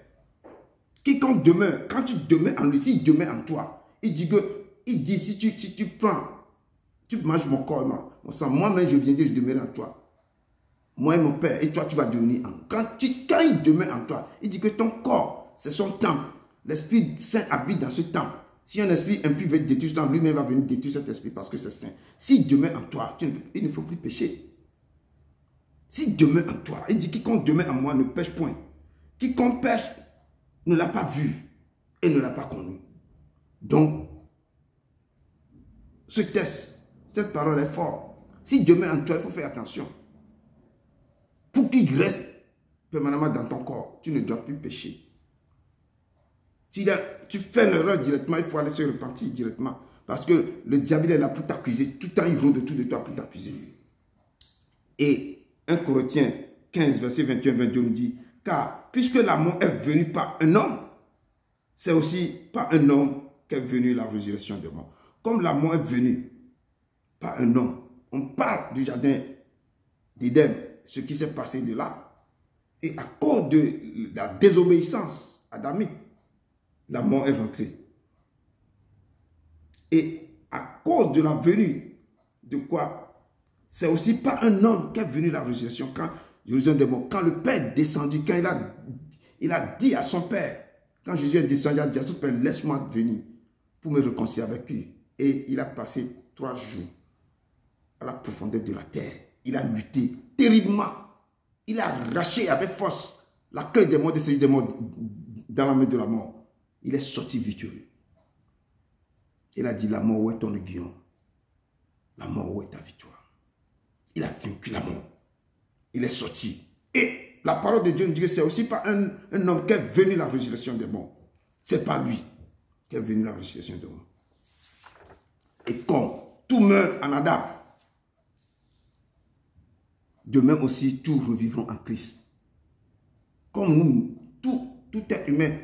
Quiconque demeure, quand tu demeures en lui, s'il demeure en toi, il dit si tu prends, tu manges mon corps, mon sang, moi-même je viendrai, je demeure en toi. Moi et mon Père, et toi tu vas devenir en. Quand il demeure en toi, il dit que ton corps, c'est son temple. L'Esprit Saint habite dans ce temple. Si un esprit impur veut détruire ce temple, lui-même va venir détruire cet esprit parce que c'est saint. S'il demeure en toi, il ne faut plus pécher. S'il demeure en toi, il dit quiconque demeure en moi ne pêche point. Quiconque pêche ne l'a pas vu et ne l'a pas connu. Donc, ce texte, cette parole est forte. S'il demeure en toi, il faut faire attention. pour qu'il reste permanemment dans ton corps. Tu ne dois plus pécher. Si tu fais une erreur directement, il faut aller se repentir directement. Parce que le diable est là pour t'accuser. Tout le temps, il rôde autour de toi pour t'accuser. Et 1 Corinthiens 15, verset 21-22 nous dit, car puisque la mort est venue par un homme, c'est aussi par un homme qu'est venue la résurrection des morts. Comme la mort est venue par un homme, on parle du jardin d'Éden, ce qui s'est passé de là. Et à cause de la désobéissance adamique, la mort est rentrée. Et à cause de la venue de quoi? C'est aussi par un homme qu'est venue la résurrection. Quand Jésus est des morts, quand le Père est descendu, quand il a dit à son Père, quand Jésus est descendu, il a dit à son Père, laisse-moi venir pour me réconcilier avec lui. Et il a passé 3 jours à la profondeur de la terre. Il a lutté terriblement. Il a arraché avec force la clé des morts, de celui des morts dans la main de la mort. Il est sorti victorieux. Il a dit, la mort, où est ton aiguillon? La mort, où est ta victoire? Il a vaincu la mort. Il est sorti. Et la parole de Dieu nous dit que c'est aussi par un homme qu'est venue la résurrection des morts. C'est par lui qu'est venue la résurrection des morts. Et comme tout meurt en Adam, de même aussi tout revivront en Christ. Comme nous, tout être humain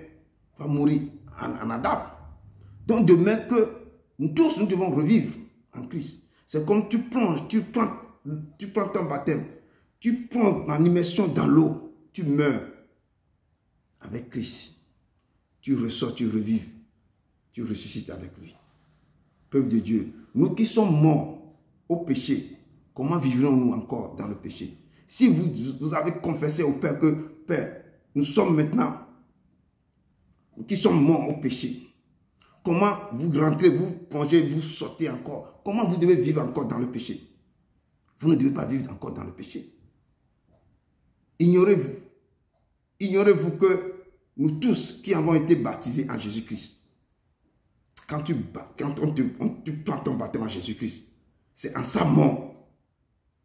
va mourir en Adam. Donc de même que nous tous, nous devons revivre en Christ. C'est comme tu plonges, tu prends ton baptême, tu prends en immersion dans l'eau, tu meurs avec Christ. Tu ressors, tu revives, tu ressuscites avec lui. Peuple de Dieu, nous qui sommes morts au péché, comment vivrons-nous encore dans le péché? Si vous avez confessé au Père que, Père, nous sommes maintenant, nous qui sommes morts au péché, comment vous rentrez, vous plongez, vous sortez encore? Comment vous devez vivre encore dans le péché? Vous ne devez pas vivre encore dans le péché. Ignorez-vous que nous tous qui avons été baptisés en Jésus-Christ, quand tu prends ton baptême en Jésus-Christ, c'est en sa mort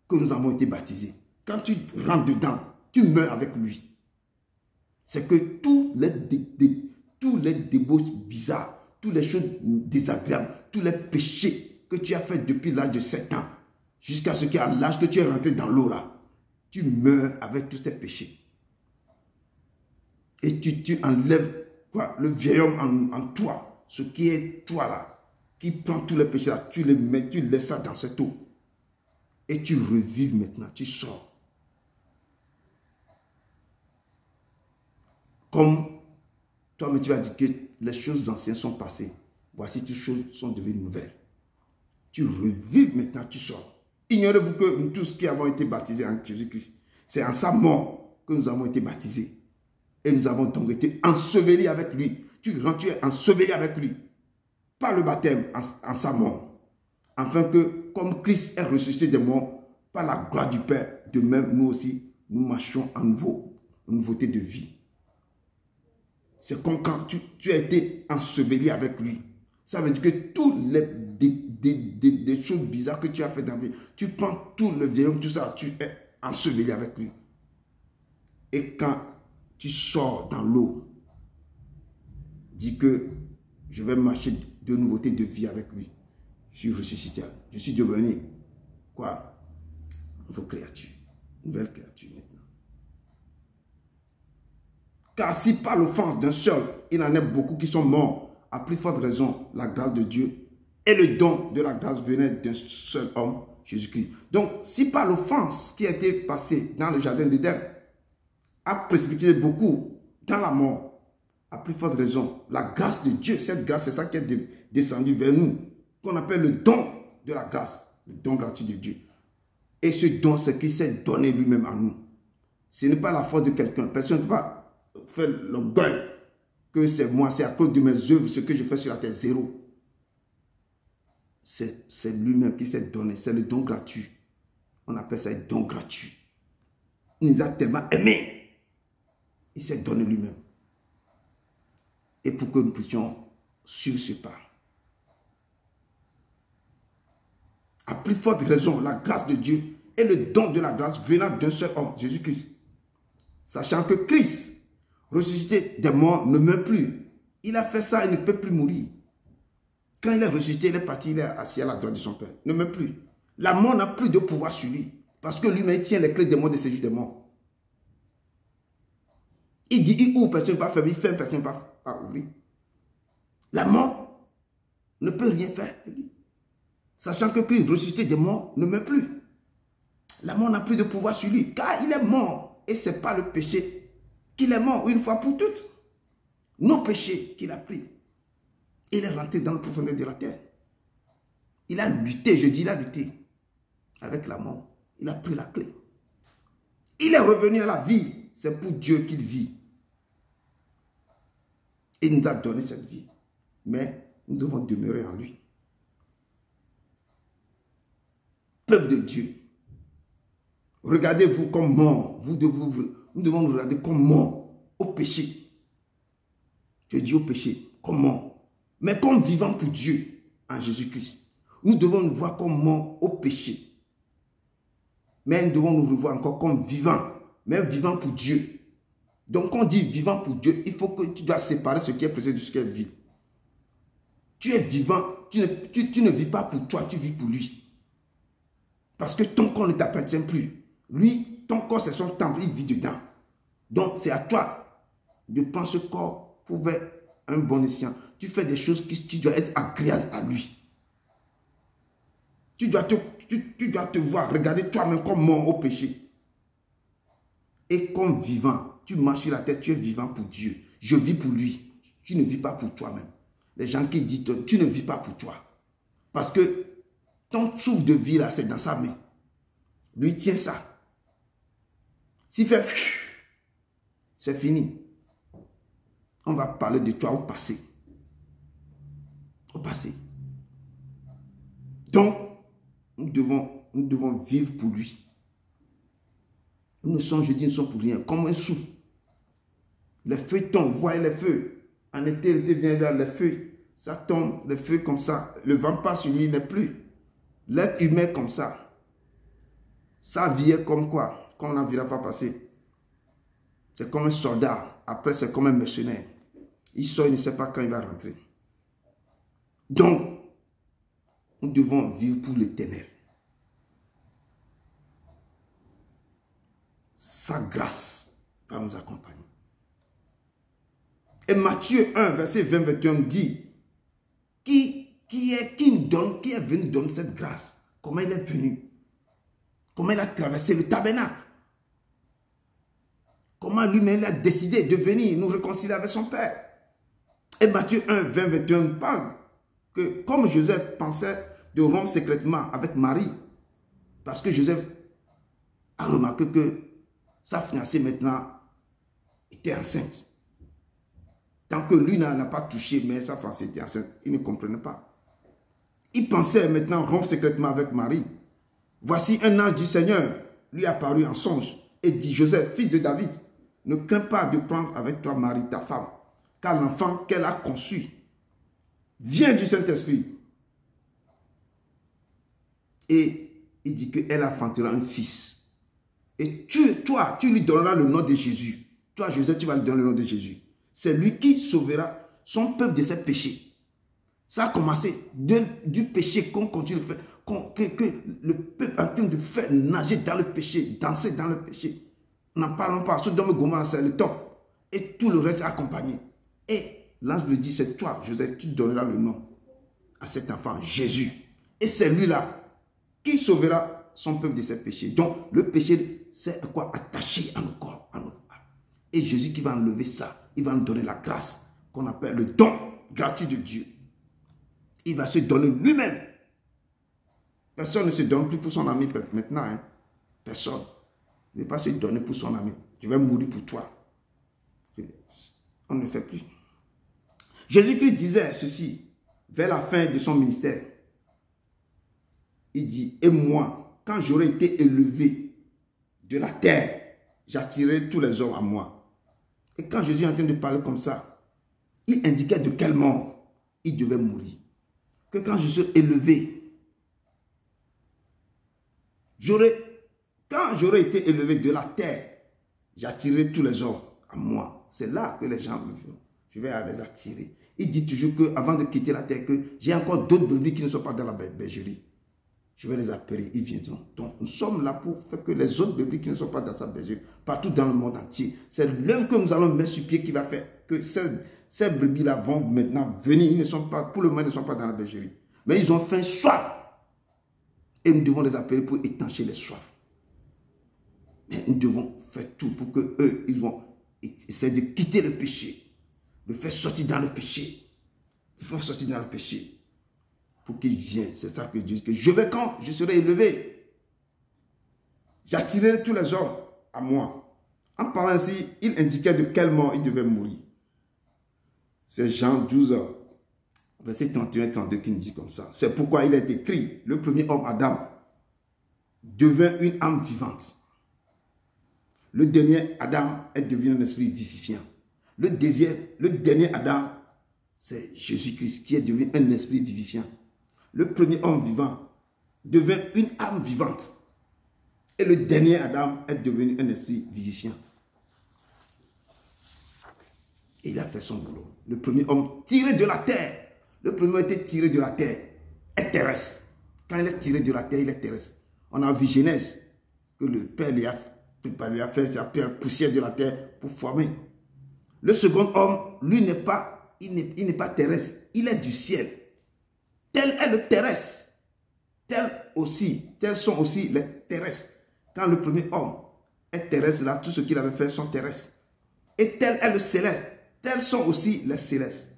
que nous avons été baptisés. Quand tu rentres dedans, tu meurs avec lui. C'est que tous les débauches bizarres, toutes les choses désagréables, tous les péchés que tu as fait depuis l'âge de 7 ans, jusqu'à ce qu'à l'âge que tu es rentré dans l'eau là, tu meurs avec tous tes péchés. Et tu enlèves quoi, le vieil homme en toi, ce qui est toi là, qui prend tous les péchés là, tu les mets, tu laisses ça dans cette eau. Et tu revives maintenant, tu sors. Comme toi, mais tu vas dire que les choses anciennes sont passées. Voici, toutes choses sont devenues nouvelles. Tu revives maintenant, tu sors. Ignorez-vous que nous tous qui avons été baptisés en Jésus-Christ, c'est en sa mort que nous avons été baptisés. Et nous avons donc été ensevelis avec lui. Tu es enseveli avec lui. Par le baptême, en sa mort. Afin que, comme Christ est ressuscité des morts, par la gloire du Père, de même, nous aussi, nous marchons en nouveauté de vie. C'est comme quand tu as été enseveli avec lui. Ça veut dire que toutes des choses bizarres que tu as fait dans la vie, tu prends tout le vieil homme, tout ça, tu es enseveli avec lui. Et quand tu sors dans l'eau, dis que je vais marcher de nouveauté de vie avec lui. Je suis ressuscité. Je suis devenu quoi? Nouvelle créature maintenant. Car si par l'offense d'un seul, il en est beaucoup qui sont morts, à plus forte raison, la grâce de Dieu et le don de la grâce venait d'un seul homme, Jésus-Christ. Donc, si par l'offense qui a été passée dans le jardin d'Éden a précipité beaucoup dans la mort, à plus forte raison, la grâce de Dieu, cette grâce, c'est ça qui est descendu vers nous, qu'on appelle le don de la grâce, le don gratuit de Dieu. Et ce don, c'est qu'il s'est donné lui-même à nous. Ce n'est pas la force de quelqu'un. Personne ne peut pas faire l'orgueil que c'est moi, c'est à cause de mes œuvres, ce que je fais sur la terre, zéro. C'est lui-même qui s'est donné, c'est le don gratuit. On appelle ça un don gratuit. Il nous a tellement aimés. Il s'est donné lui-même. Et pour que nous puissions suivre ce pas. À plus forte raison, la grâce de Dieu et le don de la grâce venant d'un seul homme, Jésus-Christ. Sachant que Christ, ressuscité des morts, ne meurt plus. Il a fait ça, il ne peut plus mourir. Quand il est ressuscité, il est parti, il est assis à la droite de son Père. Il ne meurt plus. La mort n'a plus de pouvoir sur lui. Parce que lui-même tient les clés des morts, des séjours des morts. Il dit, il ouvre, personne ne peut pas fermer, il ferme, personne ne peut pas ouvrir. La mort ne peut rien faire de lui. Sachant que Christ, ressuscité des morts, ne meurt plus. La mort n'a plus de pouvoir sur lui, car il est mort. Et ce n'est pas le péché qu'il est mort une fois pour toutes. Nos péchés qu'il a pris. Il est rentré dans la profondeur de la terre. Il a lutté, je dis, il a lutté avec la mort. Il a pris la clé. Il est revenu à la vie. C'est pour Dieu qu'il vit. Il nous a donné cette vie. Mais nous devons demeurer en lui. Peuple de Dieu, regardez-vous comme mort. Nous devons nous regarder comme mort au péché. Je dis au péché, comme mort. Mais comme vivant pour Dieu en Jésus-Christ. Nous devons nous voir comme mort au péché. Mais nous devons nous revoir encore comme vivants. Mais vivant pour Dieu. Donc quand on dit vivant pour Dieu, il faut que tu dois séparer ce qui est précédent de ce qui est vie. Tu es vivant, tu ne vis pas pour toi, tu vis pour lui. Parce que ton corps ne t'appartient plus. Lui, ton corps c'est son temple, il vit dedans. Donc c'est à toi de prendre ce corps pour faire un bon escient. Tu fais des choses qui doivent être agréables à lui. Tu dois te voir, regarder toi-même comme mort au péché. Et comme vivant, tu marches sur la terre, tu es vivant pour Dieu. Je vis pour lui. Tu ne vis pas pour toi-même. Les gens qui disent, tu ne vis pas pour toi. Parce que ton souffle de vie là, c'est dans sa main. Lui tient ça. S'il fait, c'est fini. On va parler de toi au passé. Au passé. Donc, nous devons vivre pour lui. Nous ne sommes, je dis, nous sommes pour rien. Comme un souffle. Les feuilles tombent, vous voyez les feuilles. En été, l'été vient vers les feuilles. Ça tombe, les feuilles comme ça. Le vent passe sur lui, il n'est plus. L'être humain comme ça. Sa vie est comme quoi? Comme on ne verra pas passer. C'est comme un soldat. Après, c'est comme un mercenaire. Il sort, il ne sait pas quand il va rentrer. Donc, nous devons vivre pour l'éternel. Sa grâce va nous accompagner. Et Matthieu 1, verset 20-21 dit, qui est venu donner cette grâce? Comment il est venu? Comment il a traversé le tabernacle? Comment lui-même il a décidé de venir nous réconcilier avec son Père? Et Matthieu 1, 20-21 parle que comme Joseph pensait de rompre secrètement avec Marie, parce que Joseph a remarqué que sa fiancée maintenant était enceinte. Tant que lui n'a pas touché, mais sa fiancée était enceinte, il ne comprenait pas. Il pensait maintenant rompre secrètement avec Marie. Voici un ange du Seigneur lui apparut en songe et dit, Joseph, fils de David, ne crains pas de prendre avec toi Marie, ta femme, car l'enfant qu'elle a conçu vient du Saint-Esprit. Et il dit qu'elle enfantera un fils. Et toi, tu lui donneras le nom de Jésus. Toi, Joseph, tu vas lui donner le nom de Jésus. C'est lui qui sauvera son peuple de ses péchés. Ça a commencé du péché qu'on continue de faire, que le peuple est en train de faire nager dans le péché, danser dans le péché. N'en parlons pas. Sodome et Gomorrhe, c'est le top. Et tout le reste est accompagné. Et l'ange lui dit, c'est toi, Joseph, tu donneras le nom à cet enfant, Jésus. Et c'est lui-là qui sauvera son peuple de ses péchés. Donc, le péché, c'est à quoi? Attaché à nos corps, à nos âmes. Et Jésus qui va enlever ça, il va nous donner la grâce qu'on appelle le don gratuit de Dieu. Il va se donner lui-même. Personne ne se donne plus pour son ami maintenant. Hein? Personne ne va pas se donner pour son ami. Je vais mourir pour toi. On ne le fait plus. Jésus-Christ disait ceci vers la fin de son ministère. Il dit, et moi, quand j'aurai été élevé de la terre, j'attirerai tous les hommes à moi. Et quand Jésus est en train de parler comme ça, il indiquait de quelle mort il devait mourir. Que quand je serai élevé, j'aurai Quand j'aurai été élevé de la terre, j'attirerai tous les hommes à moi. C'est là que les gens me verront. Je vais les attirer. Il dit toujours qu'avant de quitter la terre, que j'ai encore d'autres brebis qui ne sont pas dans la bergerie. Je vais les appeler, ils viendront. Donc nous sommes là pour faire que les autres brebis qui ne sont pas dans sa bergerie, partout dans le monde entier, c'est l'œuvre que nous allons mettre sur pied qui va faire que ces brebis-là vont maintenant venir. Ils ne sont pas, pour le moment, ils ne sont pas dans la bergerie. Mais ils ont faim, soif. Et nous devons les appeler pour étancher les soifs. Mais nous devons faire tout pour que eux, ils vont essayer de quitter le péché, de faire sortir dans le péché, de faire sortir dans le péché. Pour qu'ils viennent. C'est ça que Dieu dit, que je vais quand je serai élevé. J'attirerai tous les hommes à moi. En parlant ainsi, il indiquait de quelle mort il devait mourir. C'est Jean 12, verset 31-32 qui nous dit comme ça. C'est pourquoi il est écrit, le premier homme, Adam, devint une âme vivante. Le dernier Adam est devenu un esprit vivifiant. Le dernier Adam, c'est Jésus-Christ qui est devenu un esprit vivifiant. Le premier homme vivant devint une âme vivante. Et le dernier Adam est devenu un esprit vivifiant. Et il a fait son boulot. Le premier homme tiré de la terre. Le premier homme était tiré de la terre. Est terrestre. Quand il est tiré de la terre, il est terrestre. On a vu Genèse que le Père lui a préparé, lui a fait sa poussière de la terre pour former. Le second homme, lui, il n'est pas terrestre. Il est du ciel. Tel est le terrestre. Tels sont aussi les terrestres. Quand le premier homme est terrestre, là, tout ce qu'il avait fait sont terrestres. Et tel est le céleste. Tels sont aussi les célestes.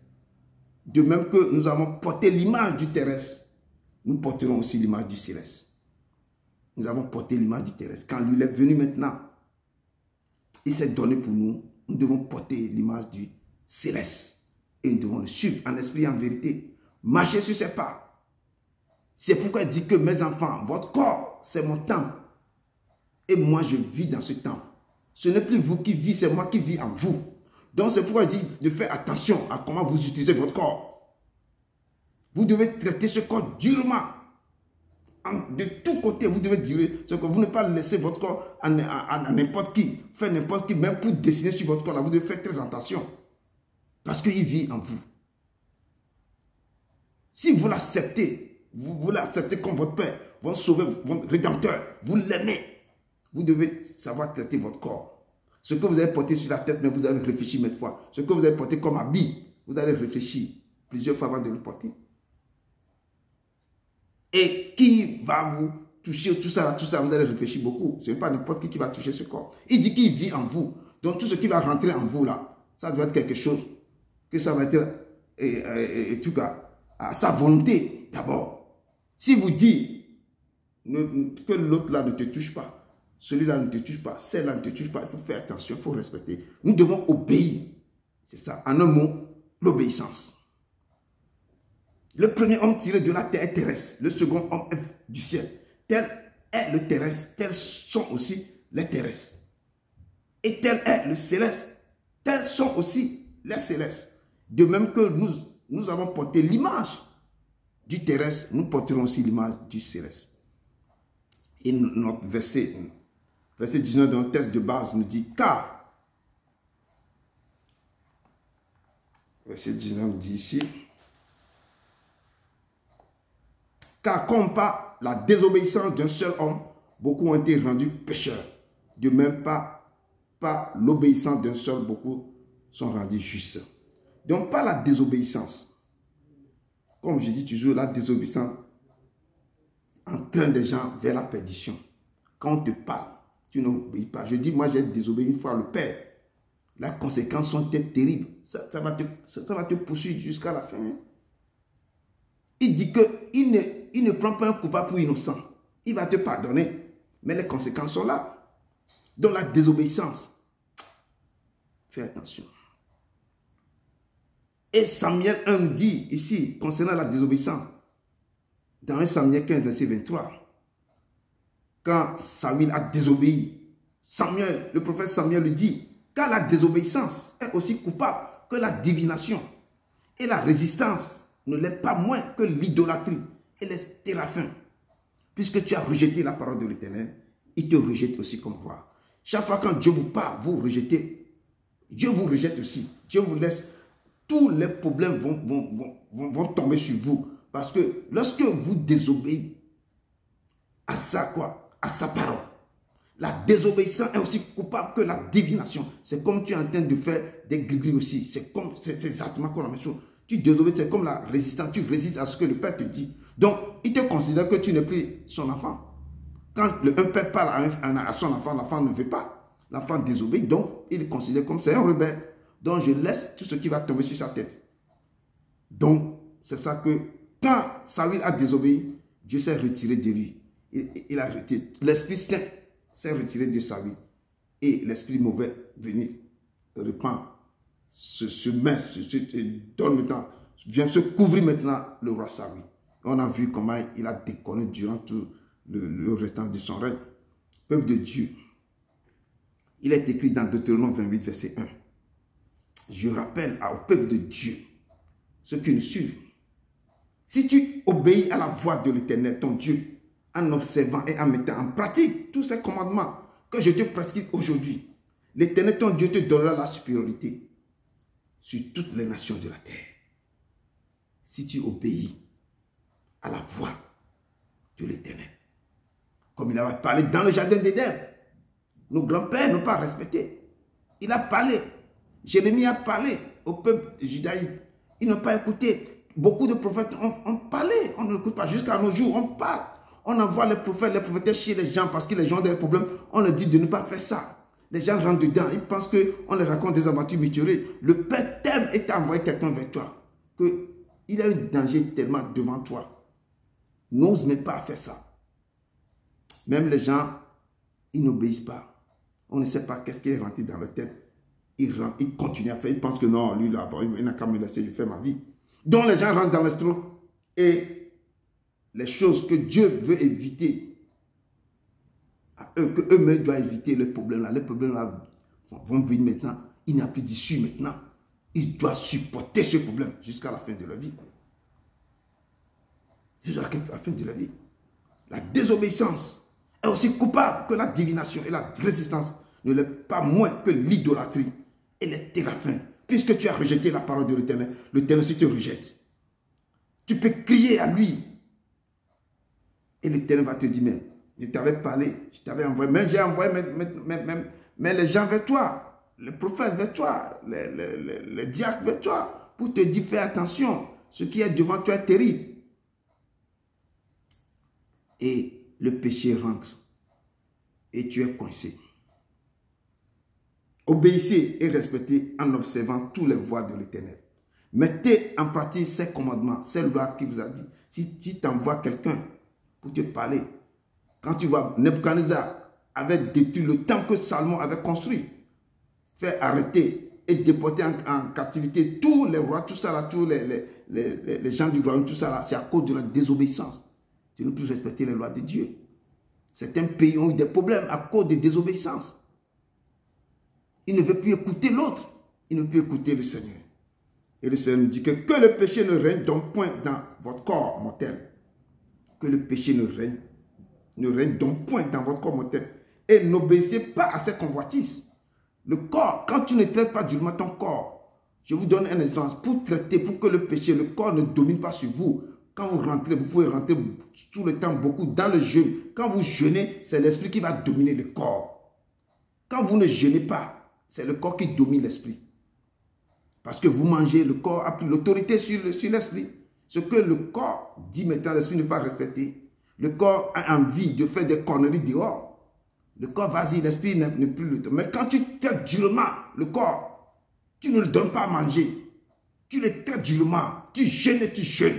De même que nous avons porté l'image du terrestre, nous porterons aussi l'image du céleste. Nous avons porté l'image du terrestre. Quand lui est venu maintenant, il s'est donné pour nous. Nous devons porter l'image du céleste. Et nous devons le suivre en esprit et en vérité. Marchez sur ses pas. C'est pourquoi il dit que mes enfants, votre corps, c'est mon temple. Et moi, je vis dans ce temple. Ce n'est plus vous qui vivez, c'est moi qui vis en vous. Donc, c'est pourquoi il dit de faire attention à comment vous utilisez votre corps. Vous devez traiter ce corps durement. De tous côtés, vous devez dire ce corps. Vous ne pas laisser votre corps à n'importe qui. Faire n'importe qui, même pour dessiner sur votre corps. Là, vous devez faire très attention. Parce qu'il vit en vous. Si vous l'acceptez, vous l'acceptez comme votre Père, votre Sauveur, votre Rédempteur, vous l'aimez, vous devez savoir traiter votre corps. Ce que vous avez porté sur la tête, mais vous avez réfléchi maintes fois. Ce que vous avez porté comme habit, vous allez réfléchir plusieurs fois avant de le porter. Et qui va vous toucher, tout ça, vous allez réfléchir beaucoup. Ce n'est pas n'importe qui va toucher ce corps. Il dit qu'il vit en vous. Donc tout ce qui va rentrer en vous là, ça doit être quelque chose, que ça va être, en tout cas, à sa volonté d'abord. Si vous dites que l'autre là ne te touche pas, celui-là ne te touche pas, celle-là ne te touche pas, il faut faire attention, il faut respecter. Nous devons obéir. C'est ça. En un mot, l'obéissance. Le premier homme tiré de la terre est terrestre. Le second homme est du ciel. Tel est le terrestre, tels sont aussi les terrestres. Et tel est le céleste, tels sont aussi les célestes. De même que nous avons porté l'image du terrestre, nous porterons aussi l'image du céleste. Et notre verset 19 dans le texte de base nous dit car, verset 19 dit ici, car comme par la désobéissance d'un seul homme, beaucoup ont été rendus pécheurs. De même par l'obéissance d'un seul, beaucoup sont rendus justes. Donc par la désobéissance, comme je dis toujours, la désobéissance entraîne des gens vers la perdition. Quand on te parle, tu n'obéis pas. Je dis, moi j'ai désobéi une fois le Père. Les conséquences sont terribles. Ça va te poursuivre jusqu'à la fin. Il dit qu'il ne prend pas un coupable pour innocent. Il va te pardonner. Mais les conséquences sont là. Dans la désobéissance. Fais attention. Et Samuel 1 dit ici, concernant la désobéissance, dans 1 Samuel 15, verset 23, quand Samuel a désobéi, le prophète Samuel lui dit, car la désobéissance est aussi coupable que la divination, et la résistance ne l'est pas moins que l'idolâtrie et les téraphins, puisque tu as rejeté la parole de l'Éternel, il te rejette aussi comme roi. Chaque fois quand Dieu vous parle, vous rejetez. Dieu vous rejette aussi. Dieu vous laisse. Tous les problèmes vont tomber sur vous. Parce que lorsque vous désobéissez à ça, quoi, à sa parole, la désobéissance est aussi coupable que la divination. C'est comme tu es en train de faire des gris aussi. C'est exactement comme la même chose. Tu désobéis, c'est comme la résistance. Tu résistes à ce que le Père te dit. Donc, il te considère que tu n'es plus son enfant. Quand un père parle à son enfant, l'enfant ne veut pas. L'enfant désobéit, donc il est considéré comme c'est un rebelle. Donc, je laisse tout ce qui va tomber sur sa tête. Donc, c'est ça que quand Saül a désobéi, Dieu s'est retiré de lui. Il a retiré. L'Esprit Saint s'est retiré de Saül. Et l'esprit mauvais venu reprend, donne maintenant, vient se couvrir maintenant le roi Saül. On a vu comment il a déconné durant tout le restant de son règne. Peuple de Dieu. Il est écrit dans Deutéronome 28, verset 1. Je rappelle au peuple de Dieu, ceux qui nous suivent. Si tu obéis à la voix de l'Éternel, ton Dieu, en observant et en mettant en pratique tous ces commandements que je te prescris aujourd'hui, l'Éternel, ton Dieu, te donnera la supériorité sur toutes les nations de la terre. Si tu obéis à la voix de l'Éternel, comme il avait parlé dans le jardin d'Éden, nos grands-pères n'ont pas respecté. Il a parlé. Jérémie a parlé au peuple judaïque. Ils n'ont pas écouté. Beaucoup de prophètes ont parlé. On ne l'écoute pas. Jusqu'à nos jours, on parle. On envoie les prophètes, les prophétesses chez les gens parce que les gens ont des problèmes. On leur dit de ne pas faire ça. Les gens rentrent dedans. Ils pensent qu'on leur raconte des aventures mituelles. Le Père t'aime et t'a envoyé quelqu'un vers toi. Qu'il y a un danger tellement devant toi. N'ose même pas faire ça. Même les gens, ils n'obéissent pas. On ne sait pas qu'est-ce qui est rentré dans leur tête. Ils continuent à faire. Ils pensent que non, lui là, il n'a qu'à me laisser, je fais ma vie. Donc les gens rentrent dans le truc et les choses que Dieu veut éviter, qu'eux-mêmes doivent éviter les problèmes là vont venir maintenant. Il n'y a plus d'issue maintenant. Ils doivent supporter ce problème jusqu'à la fin de leur vie. Jusqu'à la fin de leur vie. La désobéissance est aussi coupable que la divination et la résistance ne l'est pas moins que l'idolâtrie et les téraphins. Puisque tu as rejeté la parole de l'Éternel, l'Éternel aussi te rejette. Tu peux crier à lui. Et l'Éternel va te dire, mais je t'avais parlé, je t'avais envoyé, même j'ai envoyé mais les gens vers toi, les prophètes vers toi, les diacres vers toi, pour te dire, fais attention, ce qui est devant toi est terrible. Et le péché rentre. Et tu es coincé. Obéissez et respectez en observant toutes les voies de l'Éternel. Mettez en pratique ces commandements, ces lois qu'il vous a dit. Si tu envoies quelqu'un pour te parler, quand tu vois Nebuchadnezzar avait détruit le temple que Salomon avait construit, fait arrêter et déporter en captivité tous les rois, tout ça là, tous les gens du royaume, tout ça là, c'est à cause de la désobéissance. De ne plus respecter les lois de Dieu. Certains pays ont eu des problèmes à cause de désobéissance. Il ne veut plus écouter l'autre. Il ne veut plus écouter le Seigneur. Et le Seigneur nous dit que le péché ne règne donc point dans votre corps mortel. Que le péché ne règne donc point dans votre corps mortel. Et n'obéissez pas à ces convoitises. Le corps, quand tu ne traites pas durement ton corps, je vous donne un exemple pour traiter, pour que le péché, le corps ne domine pas sur vous. Quand vous rentrez, vous pouvez rentrer tout le temps beaucoup dans le jeûne. Quand vous jeûnez, c'est l'esprit qui va dominer le corps. Quand vous ne jeûnez pas, c'est le corps qui domine l'esprit. Parce que vous mangez, le corps a pris l'autorité sur l'esprit. Ce que le corps dit maintenant, l'esprit ne va pas respecter. Le corps a envie de faire des conneries dehors. Le corps, vas-y, l'esprit n'est plus le temps. Mais quand tu traites durement le corps, tu ne le donnes pas à manger. Tu le traites durement. Tu jeûnes et tu jeûnes.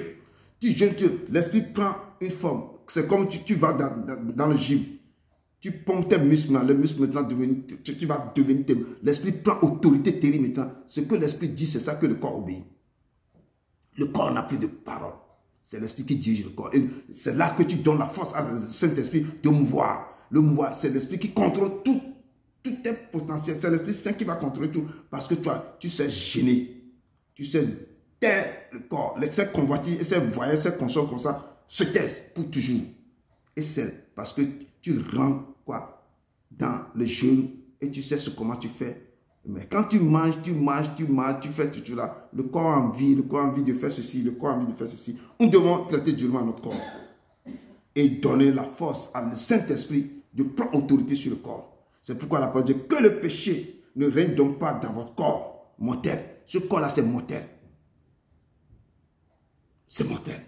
Tu jeûnes, l'esprit prend une forme. C'est comme tu vas dans le gym. Tu pompes tes muscles, les muscles maintenant, tu vas devenir... L'esprit prend autorité terrible maintenant. Ce que l'esprit dit, c'est ça que le corps obéit. Le corps n'a plus de parole. C'est l'esprit qui dirige le corps. C'est là que tu donnes la force à Saint-Esprit de mouvoir. Le mouvoir, c'est l'esprit qui contrôle tout tes potentiels. C'est l'Esprit Saint qui va contrôler tout. Parce que toi, tu sais gêner. Tu sais taire le corps. Ces convoitises, ces voyages, ces consoles comme ça, se taisent pour toujours. Et c'est parce que tu rentres quoi, dans le jeûne et tu sais comment tu fais. Mais quand tu manges, tu fais tout cela. Le corps a envie, de faire ceci, le corps a envie de faire ceci. Nous devons traiter durement notre corps et donner la force à le Saint-Esprit de prendre autorité sur le corps. C'est pourquoi la parole dit que le péché ne règne donc pas dans votre corps mortel. Ce corps-là, c'est mortel. C'est mortel.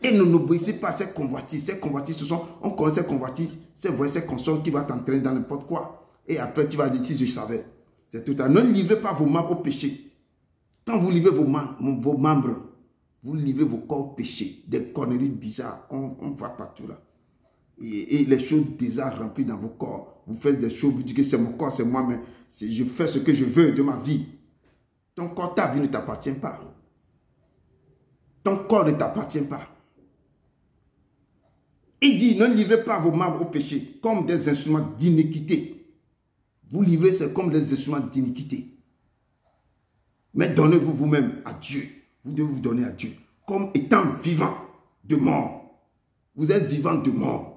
Et ne n'obéissez pas à ces convoitises. Ces convoitises, on connaît ces convoitises, ces consorts qui vont t'entraîner dans n'importe quoi. Et après, tu vas dire, si je savais. C'est tout à. Ne livrez pas vos membres au péché. Quand vous livrez vos membres, vous livrez vos corps au péché. Des conneries bizarres. On voit partout là. Et les choses bizarres remplies dans vos corps. Vous faites des choses, vous dites que c'est mon corps, c'est moi, mais je fais ce que je veux de ma vie. Ton corps, ta vie ne t'appartient pas. Ton corps ne t'appartient pas. Il dit, ne livrez pas vos membres au péché comme des instruments d'iniquité. Vous livrez, c'est comme des instruments d'iniquité. Mais donnez-vous vous-même à Dieu. Vous devez vous donner à Dieu. Comme étant vivant de mort. Vous êtes vivant de mort.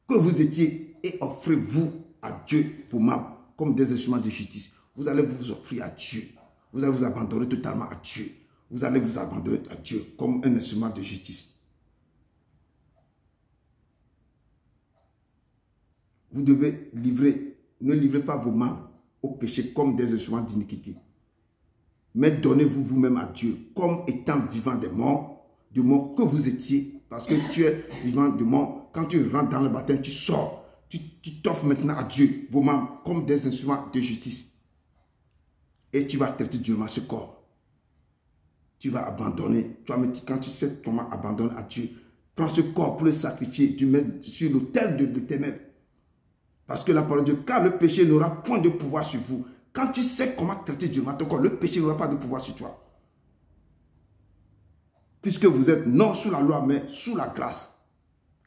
Que vous étiez et offrez-vous à Dieu vos membres comme des instruments de justice. Vous allez vous offrir à Dieu. Vous allez vous abandonner totalement à Dieu. Vous allez vous abandonner à Dieu comme un instrument de justice. Vous devez livrer, ne livrez pas vos membres au péché comme des instruments d'iniquité. Mais donnez-vous vous-même à Dieu comme étant vivant des morts, de mort que vous étiez, parce que tu es vivant de mort. Quand tu rentres dans le baptême, tu sors. Tu t'offres maintenant à Dieu, vos membres, comme des instruments de justice. Et tu vas traiter durement ce corps. Tu vas abandonner. Quand tu sais comment abandonner à Dieu, prends ce corps pour le sacrifier, tu mets sur l'autel de l'Éternel. Parce que la parole de Dieu, car le péché n'aura point de pouvoir sur vous. Quand tu sais comment traiter durement ton corps, le péché n'aura pas de pouvoir sur toi. Puisque vous êtes non sous la loi, mais sous la grâce.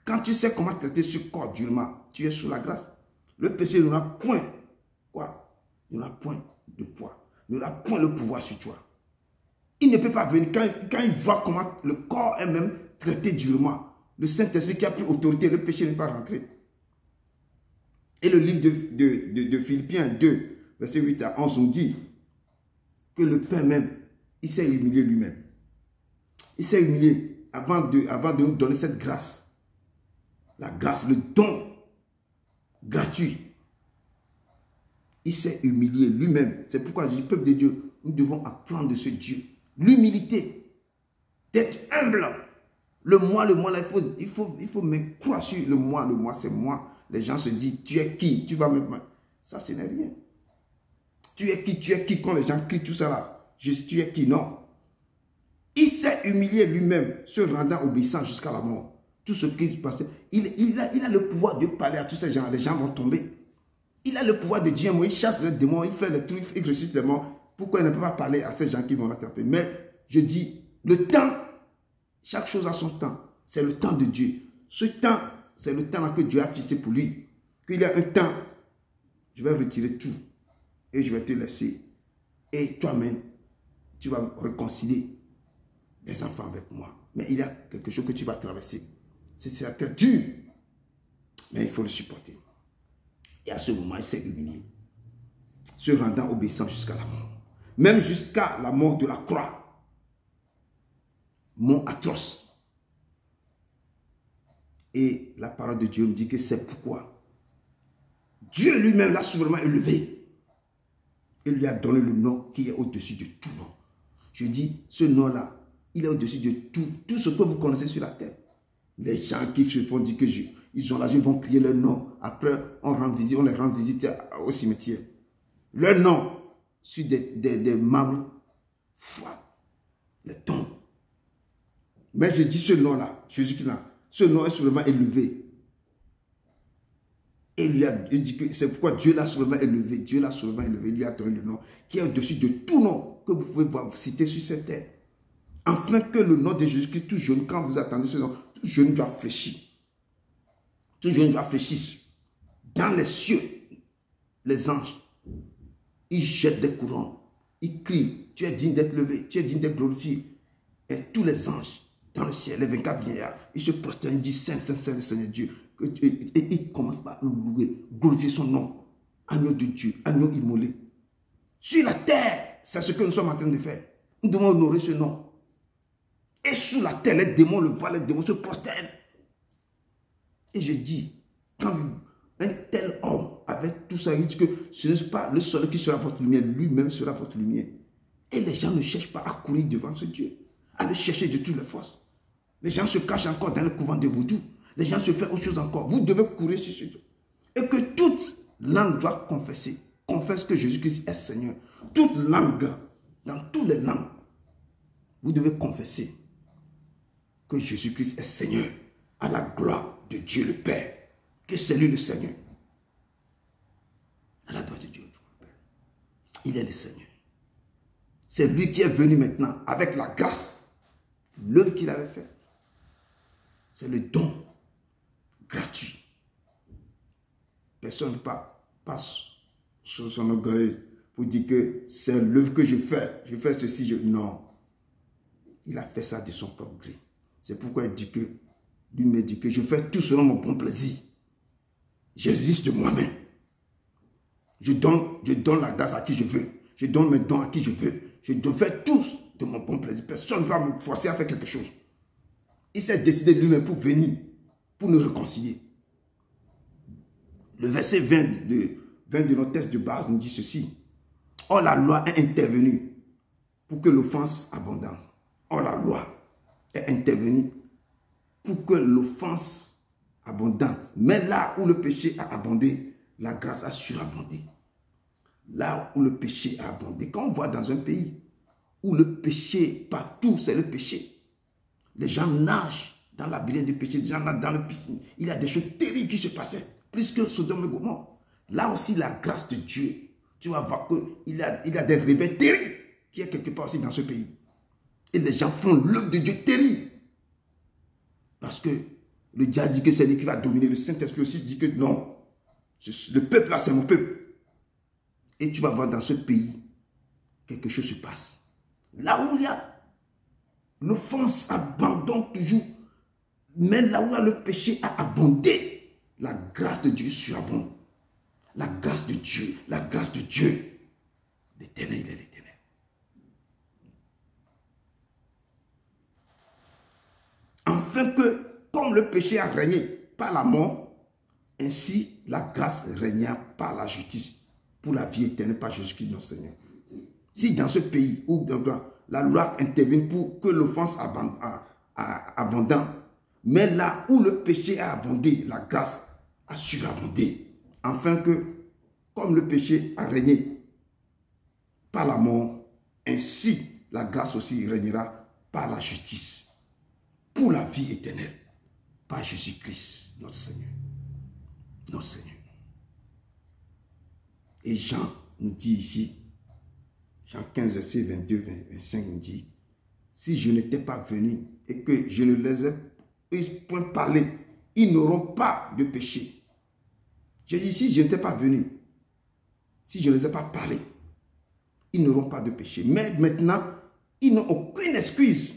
Quand tu sais comment traiter ce corps durement, tu es sous la grâce. Le péché n'aura point, quoi? Il n'aura point de poids. Il n'aura point le pouvoir sur toi. Il ne peut pas venir, quand il voit comment le corps est même traité durement, le Saint-Esprit qui a pris autorité, le péché n'est pas rentré. Et le livre de Philippiens 2, verset 8 à 11, nous dit que le Père même, il s'est humilié lui-même. Il s'est humilié avant de nous donner cette grâce. La grâce, le don gratuit. Il s'est humilié lui-même. C'est pourquoi je dis, peuple de Dieu, nous devons apprendre de ce Dieu. L'humilité, d'être humble. Le moi, là, il faut me croire sur le moi, c'est moi. Les gens se disent, tu es qui? Tu vas me... Ça, ce n'est rien. Tu es qui quand les gens crient tout ça là? Tu es qui? Non. Il s'est humilié lui-même, se rendant obéissant jusqu'à la mort. Tout ce qui se passe, il a le pouvoir de parler à tous ces gens. Les gens vont tomber. Il a le pouvoir de dire, moi, il chasse les démons, il fait les trucs, il ressuscite les morts. Pourquoi il ne peut pas parler à ces gens qui vont l'attraper? Mais je dis, le temps, chaque chose a son temps. C'est le temps de Dieu. Ce temps, c'est le temps que Dieu a fixé pour lui. Qu'il y a un temps, je vais retirer tout et je vais te laisser. Et toi-même, tu vas réconcilier les enfants avec moi. Mais il y a quelque chose que tu vas traverser. C'est très dur. Mais il faut le supporter. Et à ce moment, il s'est humilié. Se rendant obéissant jusqu'à la mort. Même jusqu'à la mort de la croix. Mort atroce. Et la parole de Dieu me dit que c'est pourquoi Dieu lui-même l'a souverainement élevé. Il lui a donné le nom qui est au-dessus de tout nom. Je dis, ce nom-là, il est au-dessus de tout ce que vous connaissez sur la terre. Les gens qui se font dire que ils ont l'argent, ils vont crier leur nom. Après, on les rend visite au cimetière. Leur nom sur des marbres froids, les tombes. Mais je dis ce nom-là, Jésus-Christ là, ce nom est sûrement élevé. Et il dit que c'est pourquoi Dieu l'a sûrement élevé. Dieu l'a sûrement élevé. Il lui a donné le nom qui est au-dessus de tout nom que vous pouvez voir citer sur cette terre. Afin que le nom de Jésus-Christ, tout jeune, quand vous attendez ce nom, tout jeune doit fléchir. Tout jeune doit fléchir. Dans les cieux, les anges, ils jettent des couronnes. Ils crient, tu es digne d'être levé, tu es digne d'être glorifié. Et tous les anges, dans le ciel, les 24 vieillards, ils se prosternent, ils disent, Saint, Saint, Saint, le Seigneur Dieu, Et il commence par louer, glorifier son nom. Agneau de Dieu, agneau immolé. Sur la terre, c'est ce que nous sommes en train de faire. Nous devons honorer ce nom. Et sous la terre, les démons le voient, les démons se prosternent. Et je dis, quand un tel homme, avec tout ça, il dit que ce n'est pas le soleil qui sera votre lumière, lui-même sera votre lumière. Et les gens ne cherchent pas à courir devant ce Dieu, à le chercher de toutes les forces. Les gens se cachent encore dans le couvent de Vaudou. Les gens se font autre chose encore. Vous devez courir sur ce Dieu. Et que toute langue doit confesser. Confesse que Jésus-Christ est Seigneur. Toute langue, dans toutes les langues, vous devez confesser que Jésus-Christ est Seigneur, à la gloire de Dieu le Père, que c'est lui le Seigneur. À la gloire de Dieu le Père. Il est le Seigneur. C'est lui qui est venu maintenant avec la grâce, l'œuvre qu'il avait faite. C'est le don gratuit. Personne ne peut pas passer sur son orgueil pour dire que c'est l'œuvre que je fais ceci, non. Il a fait ça de son propre gré. C'est pourquoi il dit que, lui me dit que je fais tout selon mon bon plaisir. J'existe de moi-même. Je donne la grâce à qui je veux. Je donne mes dons à qui je veux. Je fais tout de mon bon plaisir. Personne ne va me forcer à faire quelque chose. Il s'est décidé lui-même pour venir, pour nous réconcilier. Le verset 20 de notre texte de base nous dit ceci. Or, la loi est intervenue pour que l'offense abondante. Or, la loi est intervenue pour que l'offense abondante. Mais là où le péché a abondé, la grâce a surabondé. Là où le péché a abondé. Quand on voit dans un pays où le péché, partout c'est le péché, les gens nagent dans la labyrinthe du péché, les gens nagent dans le piscine. Il y a des choses terribles qui se passaient, plus que Sodome et Gomorrhe. Là aussi, la grâce de Dieu, tu vas voir qu'il y a des réveils terribles qui est quelque part aussi dans ce pays. Et les gens font l'œuvre de Dieu terrible. Parce que le diable dit que c'est lui qui va dominer. Le Saint-Esprit aussi dit que non. Le peuple là, c'est mon peuple. Et tu vas voir dans ce pays, quelque chose se passe. Là où il y a l'offense abandonne toujours. Mais là où le péché a abondé, la grâce de Dieu surabonde. La grâce de Dieu, la grâce de Dieu. L'Éternel, il est l'Éternel. Afin que, comme le péché a régné par la mort, ainsi la grâce régna par la justice, pour la vie éternelle par Jésus-Christ notre Seigneur. Si dans ce pays où la loi intervient pour que l'offense abondante, mais là où le péché a abondé, la grâce a surabondé, afin que, comme le péché a régné par la mort, ainsi la grâce aussi régnera par la justice, pour la vie éternelle, par Jésus-Christ, notre Seigneur. Notre Seigneur. Et Jean nous dit ici, Jean 15, verset 22, 25, nous dit, si je n'étais pas venu et que je ne les ai point parlé, ils n'auront pas de péché. Je dis, si je n'étais pas venu, si je ne les ai pas parlé, ils n'auront pas de péché. Mais maintenant, ils n'ont aucune excuse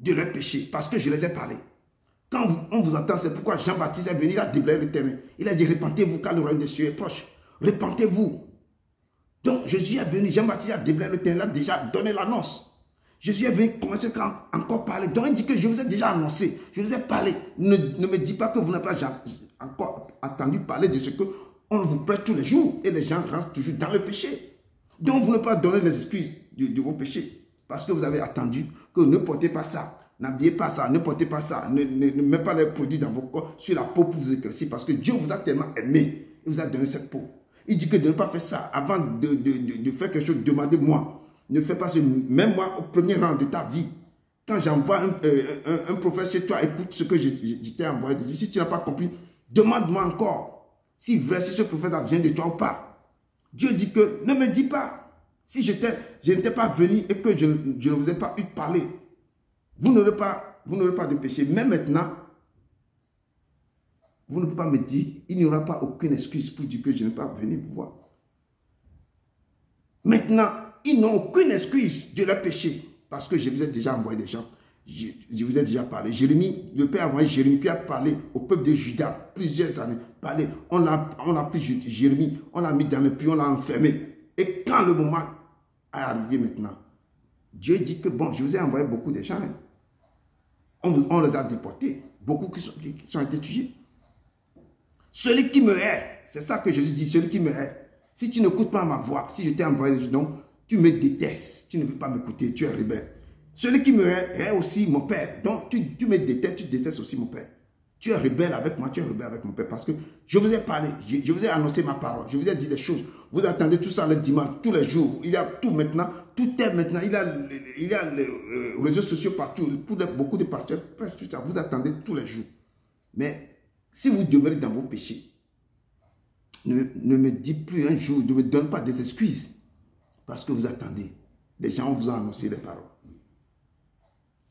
de leur péché parce que je les ai parlé. Quand on vous entend, c'est pourquoi Jean-Baptiste est venu, il a déblayé le terrain. Il a dit, repentez-vous car le royaume des cieux est proche. Repentez-vous. Donc Jésus est venu, Jean-Baptiste a déblayé le terrain, il a déjà donné l'annonce. Jésus est venu commencer à encore parler. Donc il dit que je vous ai déjà annoncé, je vous ai parlé. Ne me dis pas que vous n'avez pas encore entendu parler de ce qu'on vous prête tous les jours et les gens rentrent toujours dans le péché. Donc vous ne pouvez pas donner les excuses de vos péchés parce que vous avez attendu que ne portez pas ça. N'habillez pas ça, ne portez pas ça, ne mettez pas les produits dans vos corps, sur la peau pour vous éclaircir, parce que Dieu vous a tellement aimé, il vous a donné cette peau. Il dit que de ne pas faire ça, avant de faire quelque chose, demandez-moi. Ne fais pas ce, même moi, au premier rang de ta vie. Quand j'envoie un prophète chez toi, écoute ce que je t'ai envoyé. Si tu n'as pas compris, demande-moi encore, si vrai, si ce prophète vient de toi ou pas. Dieu dit que, ne me dis pas, si je n'étais pas venu et que je ne vous ai pas eu parler, vous n'aurez pas de péché. Mais maintenant, vous ne pouvez pas me dire, il n'y aura pas aucune excuse pour dire que je n'ai pas venu vous voir. Maintenant, ils n'ont aucune excuse de leur péché, parce que je vous ai déjà envoyé des gens. Je vous ai déjà parlé. Jérémie, le Père a envoyé Jérémie qui a parlé au peuple de Juda plusieurs années. Parlé. On a pris Jérémie, on l'a mis dans le puits, on l'a enfermé. Et quand le moment est arrivé maintenant, Dieu dit que bon, je vous ai envoyé beaucoup de gens. Hein. On les a déportés. Beaucoup qui ont été tués. Celui qui me hait, c'est ça que Jésus dit, celui qui me hait. Si tu n'écoutes pas ma voix, si je t'ai envoyé, donc tu me détestes. Tu ne veux pas m'écouter, tu es rebelle. Celui qui me hait aussi mon Père. Donc tu me détestes, tu détestes aussi mon Père. Tu es rebelle avec moi, tu es rebelle avec mon Père. Parce que je vous ai parlé, je vous ai annoncé ma parole, je vous ai dit des choses. Vous attendez tout ça le dimanche, tous les jours. Il y a tout maintenant, tout est maintenant. Il y a les réseaux sociaux partout. Beaucoup de pasteurs, presque tout ça. Vous attendez tous les jours. Mais si vous demeurez dans vos péchés, ne me dites plus un jour, ne me donne pas des excuses. Parce que vous attendez. Les gens vous ont annoncé les paroles.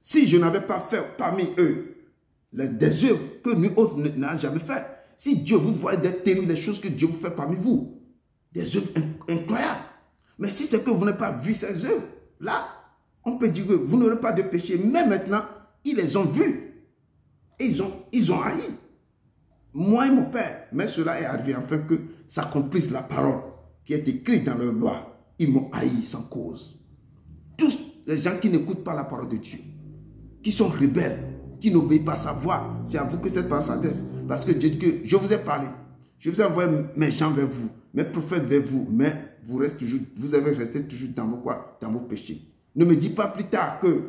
Si je n'avais pas fait parmi eux des œuvres que nous autres n'avons jamais fait, si Dieu vous voyez des terribles les choses que Dieu vous fait parmi vous, des œuvres incroyables. Mais si c'est que vous n'avez pas vu ces œuvres, là, on peut dire que vous n'aurez pas de péché. Mais maintenant, ils les ont vus. Et ils ont haï. Moi et mon Père. Mais cela est arrivé afin que s'accomplisse la parole qui est écrite dans leur loi. Ils m'ont haï sans cause. Tous les gens qui n'écoutent pas la parole de Dieu, qui sont rebelles, qui n'obéissent pas à sa voix, c'est à vous que cette parole s'adresse. Parce que Dieu dit que je vous ai parlé. Je vous ai envoyé mes gens vers vous, mes prophètes vers vous, mais vous avez resté toujours dans vos péchés. Ne me dis pas plus tard que,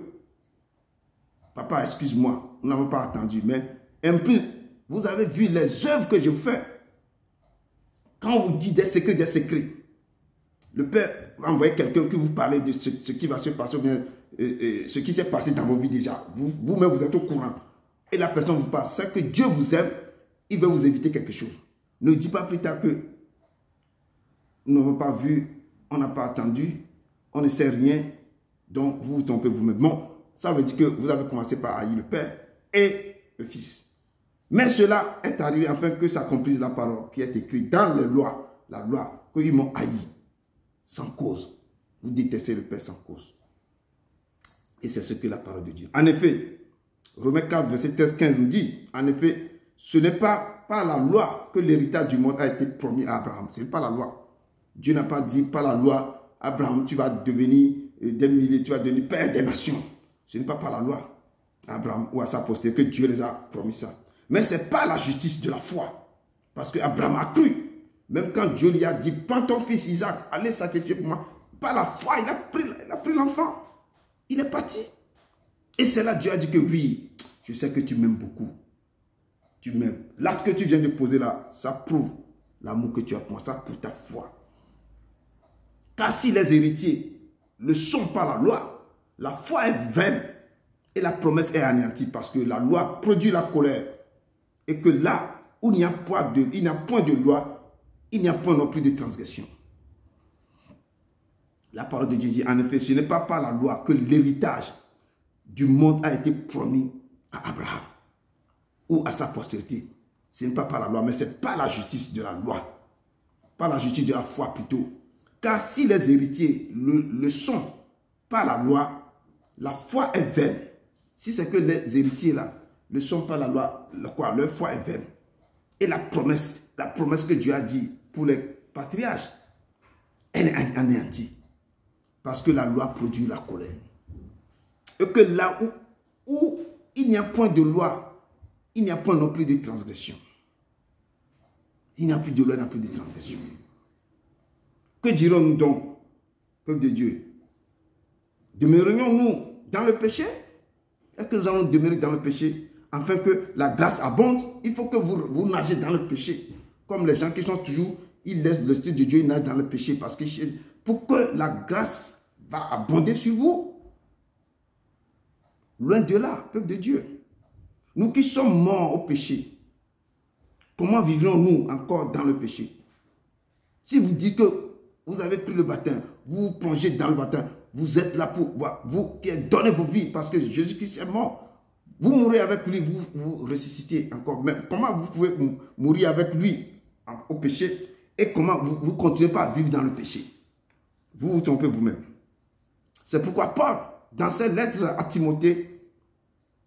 papa, excuse-moi, nous n'avons pas attendu, mais un peu, vous avez vu les œuvres que je fais. Quand on vous dit des secrets, le Père va envoyer quelqu'un qui vous parle de ce qui va se passer, bien, ce qui s'est passé dans vos vies déjà. Vous-même, vous êtes au courant. Et la personne vous parle. C'est que Dieu vous aime, il veut vous éviter quelque chose. Ne dis pas plus tard que nous n'avons pas vu, on n'a pas attendu, on ne sait rien, donc vous vous trompez vous-même. Bon, ça veut dire que vous avez commencé par haïr le Père et le Fils. Mais cela est arrivé afin que s'accomplisse la parole qui est écrite dans la loi, qu'ils m'ont haï sans cause. Vous détestez le Père sans cause. Et c'est ce que la parole de Dieu. En effet, Romains 4, verset 13-15 nous dit, en effet, ce n'est pas par la loi que l'héritage du monde a été promis à Abraham. Ce n'est pas la loi. Dieu n'a pas dit par la loi, Abraham, tu vas devenir des milliers, tu vas devenir père des nations. Ce n'est pas par la loi, Abraham ou à sa postérité, que Dieu les a promis ça. Mais c'est pas la justice de la foi. Parce qu'Abraham a cru. Même quand Dieu lui a dit, prends ton fils Isaac, allez sacrifier pour moi. Par la foi, il a pris l'enfant. Il est parti. Et c'est là Dieu a dit que oui, je sais que tu m'aimes beaucoup. Tu m'aimes. L'acte que tu viens de poser là, ça prouve l'amour que tu as pour moi. Ça prouve ta foi. Car si les héritiers ne sont pas la loi, la foi est vaine et la promesse est anéantie parce que la loi produit la colère. Et que là où il n'y a point de loi, il n'y a point non plus de transgression. La parole de Dieu dit, en effet, ce n'est pas par la loi que l'héritage du monde a été promis à Abraham ou à sa postérité. Ce n'est pas par la loi, mais c'est par la justice de la loi. Par la justice de la foi plutôt. Car si les héritiers le sont par la loi, la foi est vaine. Si c'est que les héritiers là ne sont pas la loi, leur foi est vaine. Et la promesse que Dieu a dit pour les patriarches, elle est anéantie. Parce que la loi produit la colère. Et que là où il n'y a point de loi, il n'y a point non plus de transgression. Il n'y a plus de loi, il n'y a plus de transgression. Que dirons-nous donc, peuple de Dieu? Demeurerions-nous dans le péché? Est-ce que nous allons demeurer dans le péché afin que la grâce abonde? Il faut que vous nagez dans le péché. Comme les gens qui sont toujours, ils laissent l'Esprit de Dieu, ils nagent dans le péché. Parce que pour que la grâce va abonder sur vous. Loin de là, peuple de Dieu. Nous qui sommes morts au péché, comment vivrons-nous encore dans le péché? Si vous dites que vous avez pris le baptême, vous plongez dans le baptême, vous êtes là pour vous qui donnez vos vies parce que Jésus-Christ est mort. Vous mourrez avec lui, vous ressuscitez encore. Mais comment vous pouvez mourir avec lui au péché et comment vous ne continuez pas à vivre dans le péché? Vous vous trompez vous-même. C'est pourquoi Paul, dans ses lettres à Timothée,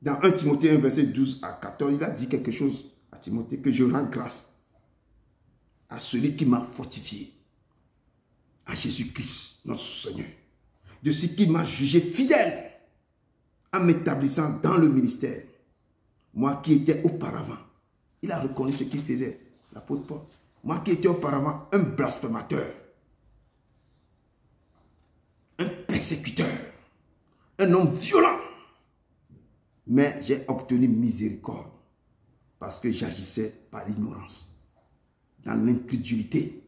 Dans 1 Timothée 1, verset 12 à 14, il a dit quelque chose à Timothée, que je rends grâce à celui qui m'a fortifié, à Jésus-Christ, notre Seigneur, de ce qui m'a jugé fidèle en m'établissant dans le ministère. Moi qui étais auparavant, il a reconnu ce qu'il faisait, l'apôtre Paul. Moi qui étais auparavant un blasphémateur, un persécuteur, un homme violent. Mais j'ai obtenu miséricorde parce que j'agissais par l'ignorance, dans l'incrédulité.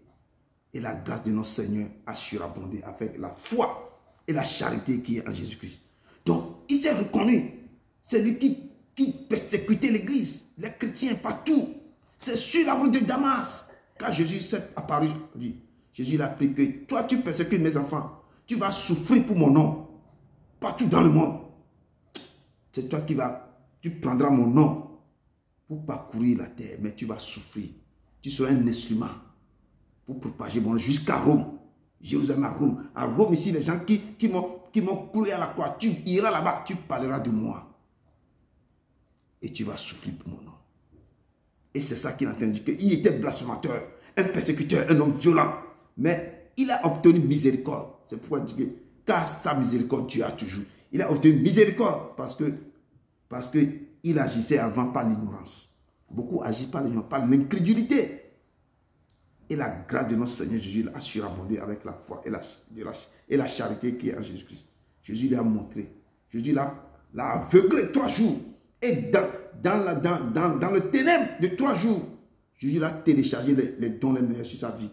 Et la grâce de notre Seigneur a surabondé avec la foi et la charité qui est en Jésus-Christ. Donc, il s'est reconnu. C'est lui qui persécutait l'Église, les chrétiens partout. C'est sur la route de Damas. Quand Jésus s'est apparu, Jésus l'a appris que toi, tu persécutes mes enfants. Tu vas souffrir pour mon nom. Partout dans le monde. C'est toi tu prendras mon nom pour parcourir la terre, mais tu vas souffrir. Tu seras un instrument pour propager mon nom jusqu'à Rome. Jérusalem à Rome. À Rome, ici, les gens qui m'ont cloué à la croix, tu iras là-bas, tu parleras de moi. Et tu vas souffrir pour mon nom. Et c'est ça qu'il a entendu, qu'il était blasphémateur, un persécuteur, un homme violent. Mais il a obtenu miséricorde. C'est pourquoi il dit que car sa miséricorde, tu as toujours. Il a obtenu miséricorde parce que il agissait avant par l'ignorance. Beaucoup agissent par l'ignorance, par l'incrédulité. Et la grâce de notre Seigneur Jésus a surabondé avec la foi et la charité qui est en Jésus-Christ. Jésus l'a montré. Jésus l'a aveuglé 3 jours. Et dans le ténèbre de 3 jours, Jésus l'a téléchargé les dons les meilleurs sur sa vie.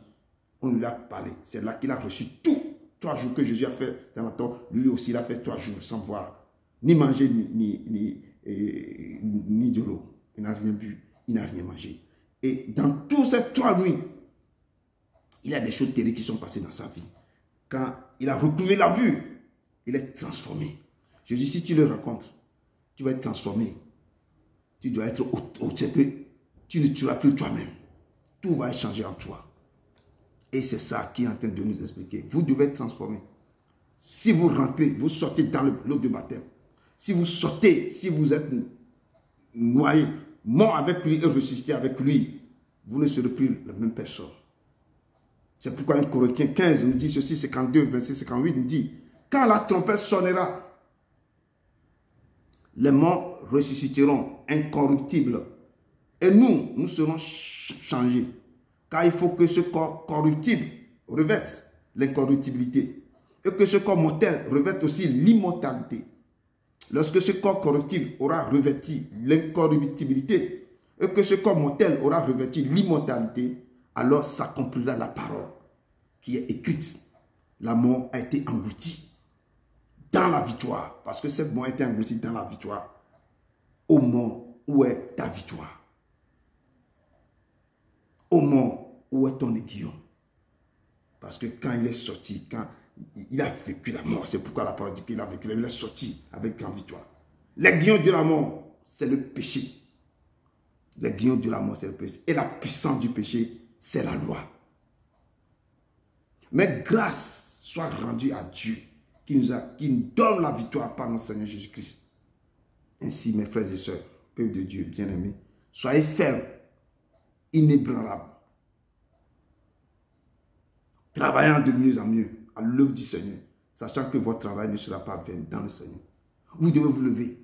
On lui a parlé. C'est là qu'il a reçu tout. 3 jours que Jésus a fait dans la tombe, lui aussi il a fait 3 jours sans boire, ni manger, ni de l'eau. Il n'a rien bu, il n'a rien mangé. Et dans toutes ces 3 nuits, il y a des choses terribles qui sont passées dans sa vie. Quand il a retrouvé la vue, il est transformé. Jésus, si tu le rencontres, tu vas être transformé. Tu dois être c'est que tu ne tueras plus toi-même. Tout va changer en toi. Et c'est ça qui est en train de nous expliquer. Vous devez être transformé. Si vous rentrez, vous sortez dans l'eau de baptême. Si vous sortez, si vous êtes noyé, mort avec lui et ressuscité avec lui, vous ne serez plus la même personne. C'est pourquoi 1 Corinthiens 15 nous dit ceci, 52, verset 58 nous dit, quand la trompette sonnera, les morts ressusciteront incorruptibles et nous serons changés. Car il faut que ce corps corruptible revête l'incorruptibilité et que ce corps mortel revête aussi l'immortalité. Lorsque ce corps corruptible aura revêti l'incorruptibilité et que ce corps mortel aura revêti l'immortalité, alors s'accomplira la parole qui est écrite. La mort a été engloutie dans la victoire. Parce que cette mort a été engloutie dans la victoire. Ô mort, où est ta victoire? Ô mort, où est ton aiguillon? Parce que quand il est sorti, quand il a vécu la mort, c'est pourquoi la parole dit qu'il a vécu, il est sorti avec grande victoire. L'aiguillon de la mort, c'est le péché. L'aiguillon de la mort, c'est le péché. Et la puissance du péché, c'est la loi. Mais grâce soit rendue à Dieu qui nous donne la victoire par notre Seigneur Jésus-Christ. Ainsi, mes frères et sœurs, peuple de Dieu, bien-aimés, soyez fermes, inébranlables, travaillant de mieux en mieux à l'œuvre du Seigneur, sachant que votre travail ne sera pas vain dans le Seigneur. Vous devez vous lever.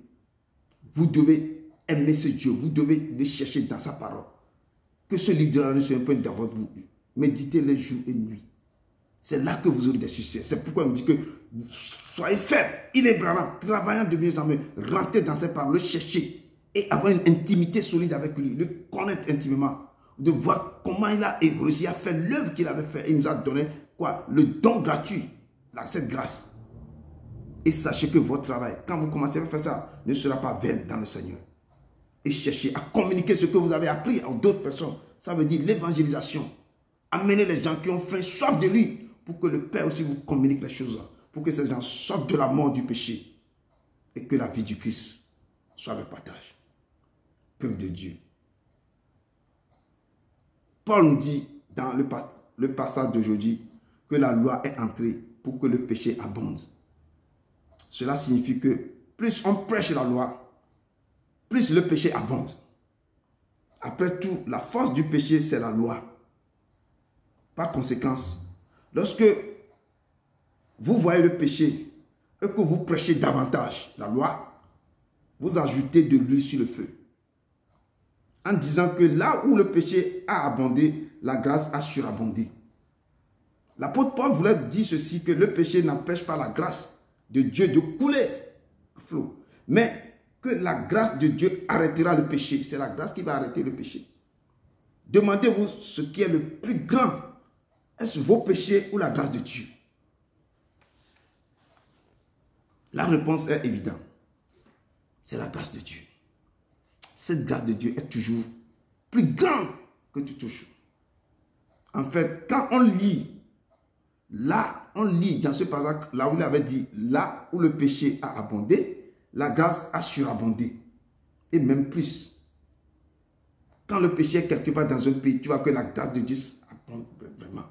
Vous devez aimer ce Dieu. Vous devez le chercher dans sa parole. Que ce livre de la ne soit un peu dans votre vie. Méditez-le jour et nuit. C'est là que vous aurez des succès. C'est pourquoi on dit que soyez fermes, inébranlables, travaillant de mieux en mieux, rentrez dans ses paroles, le chercher et avoir une intimité solide avec lui, le connaître intimement, de voir comment il a réussi à faire l'œuvre qu'il avait fait. Il nous a donné quoi? Le don gratuit, cette grâce. Et sachez que votre travail, quand vous commencez à faire ça, ne sera pas vain dans le Seigneur. Et cherchez à communiquer ce que vous avez appris à d'autres personnes. Ça veut dire l'évangélisation. Amenez les gens qui ont faim, soif de lui, pour que le Père aussi vous communique les choses, pour que ces gens sortent de la mort du péché et que la vie du Christ soit le partage. Peuple de Dieu. Paul nous dit dans le passage d'aujourd'hui que la loi est entrée pour que le péché abonde. Cela signifie que plus on prêche la loi, plus le péché abonde. Après tout, la force du péché, c'est la loi. Par conséquence, lorsque vous voyez le péché et que vous prêchez davantage la loi, vous ajoutez de l'huile sur le feu. En disant que là où le péché a abondé, la grâce a surabondé. L'apôtre Paul voulait dire ceci, que le péché n'empêche pas la grâce de Dieu de couler à flot. Mais que la grâce de Dieu arrêtera le péché. C'est la grâce qui va arrêter le péché. Demandez-vous ce qui est le plus grand. Est-ce vos péchés ou la grâce de Dieu? La réponse est évidente. C'est la grâce de Dieu. Cette grâce de Dieu est toujours plus grande que tout autre. En fait, quand on lit, là, on lit dans ce passage, là où il avait dit, là où le péché a abondé, la grâce a surabondé. Et même plus. Quand le péché est quelque part dans un pays, tu vois que la grâce de Dieu abonde vraiment.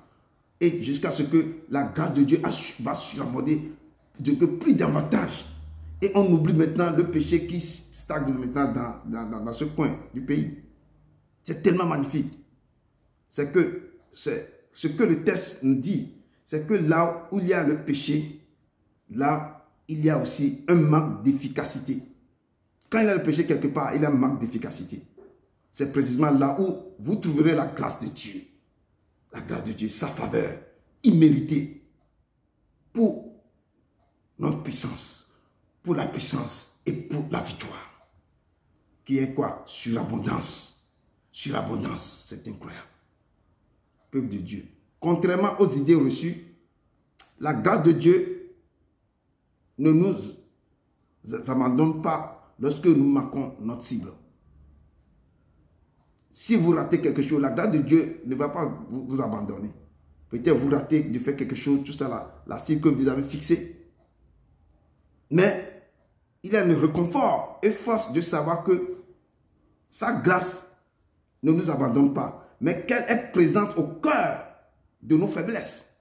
Et jusqu'à ce que la grâce de Dieu va surabonder de plus davantage. Et on oublie maintenant le péché qui stagne maintenant dans ce coin du pays. C'est tellement magnifique. C'est que ce que le texte nous dit, c'est que là où il y a le péché, là, il y a aussi un manque d'efficacité. Quand il y a le péché quelque part, il y a un manque d'efficacité. C'est précisément là où vous trouverez la grâce de Dieu. La grâce de Dieu, sa faveur imméritée pour notre puissance, pour la puissance et pour la victoire. Qui est quoi? Surabondance. Surabondance, c'est incroyable. Peuple de Dieu. Contrairement aux idées reçues, la grâce de Dieu ne nous abandonne pas lorsque nous manquons notre cible. Si vous ratez quelque chose, la grâce de Dieu ne va pas vous abandonner. Peut-être vous ratez de faire quelque chose, juste à la cible que vous avez fixée. Mais il y a le réconfort et force de savoir que sa grâce ne nous abandonne pas, mais qu'elle est présente au cœur de nos faiblesses,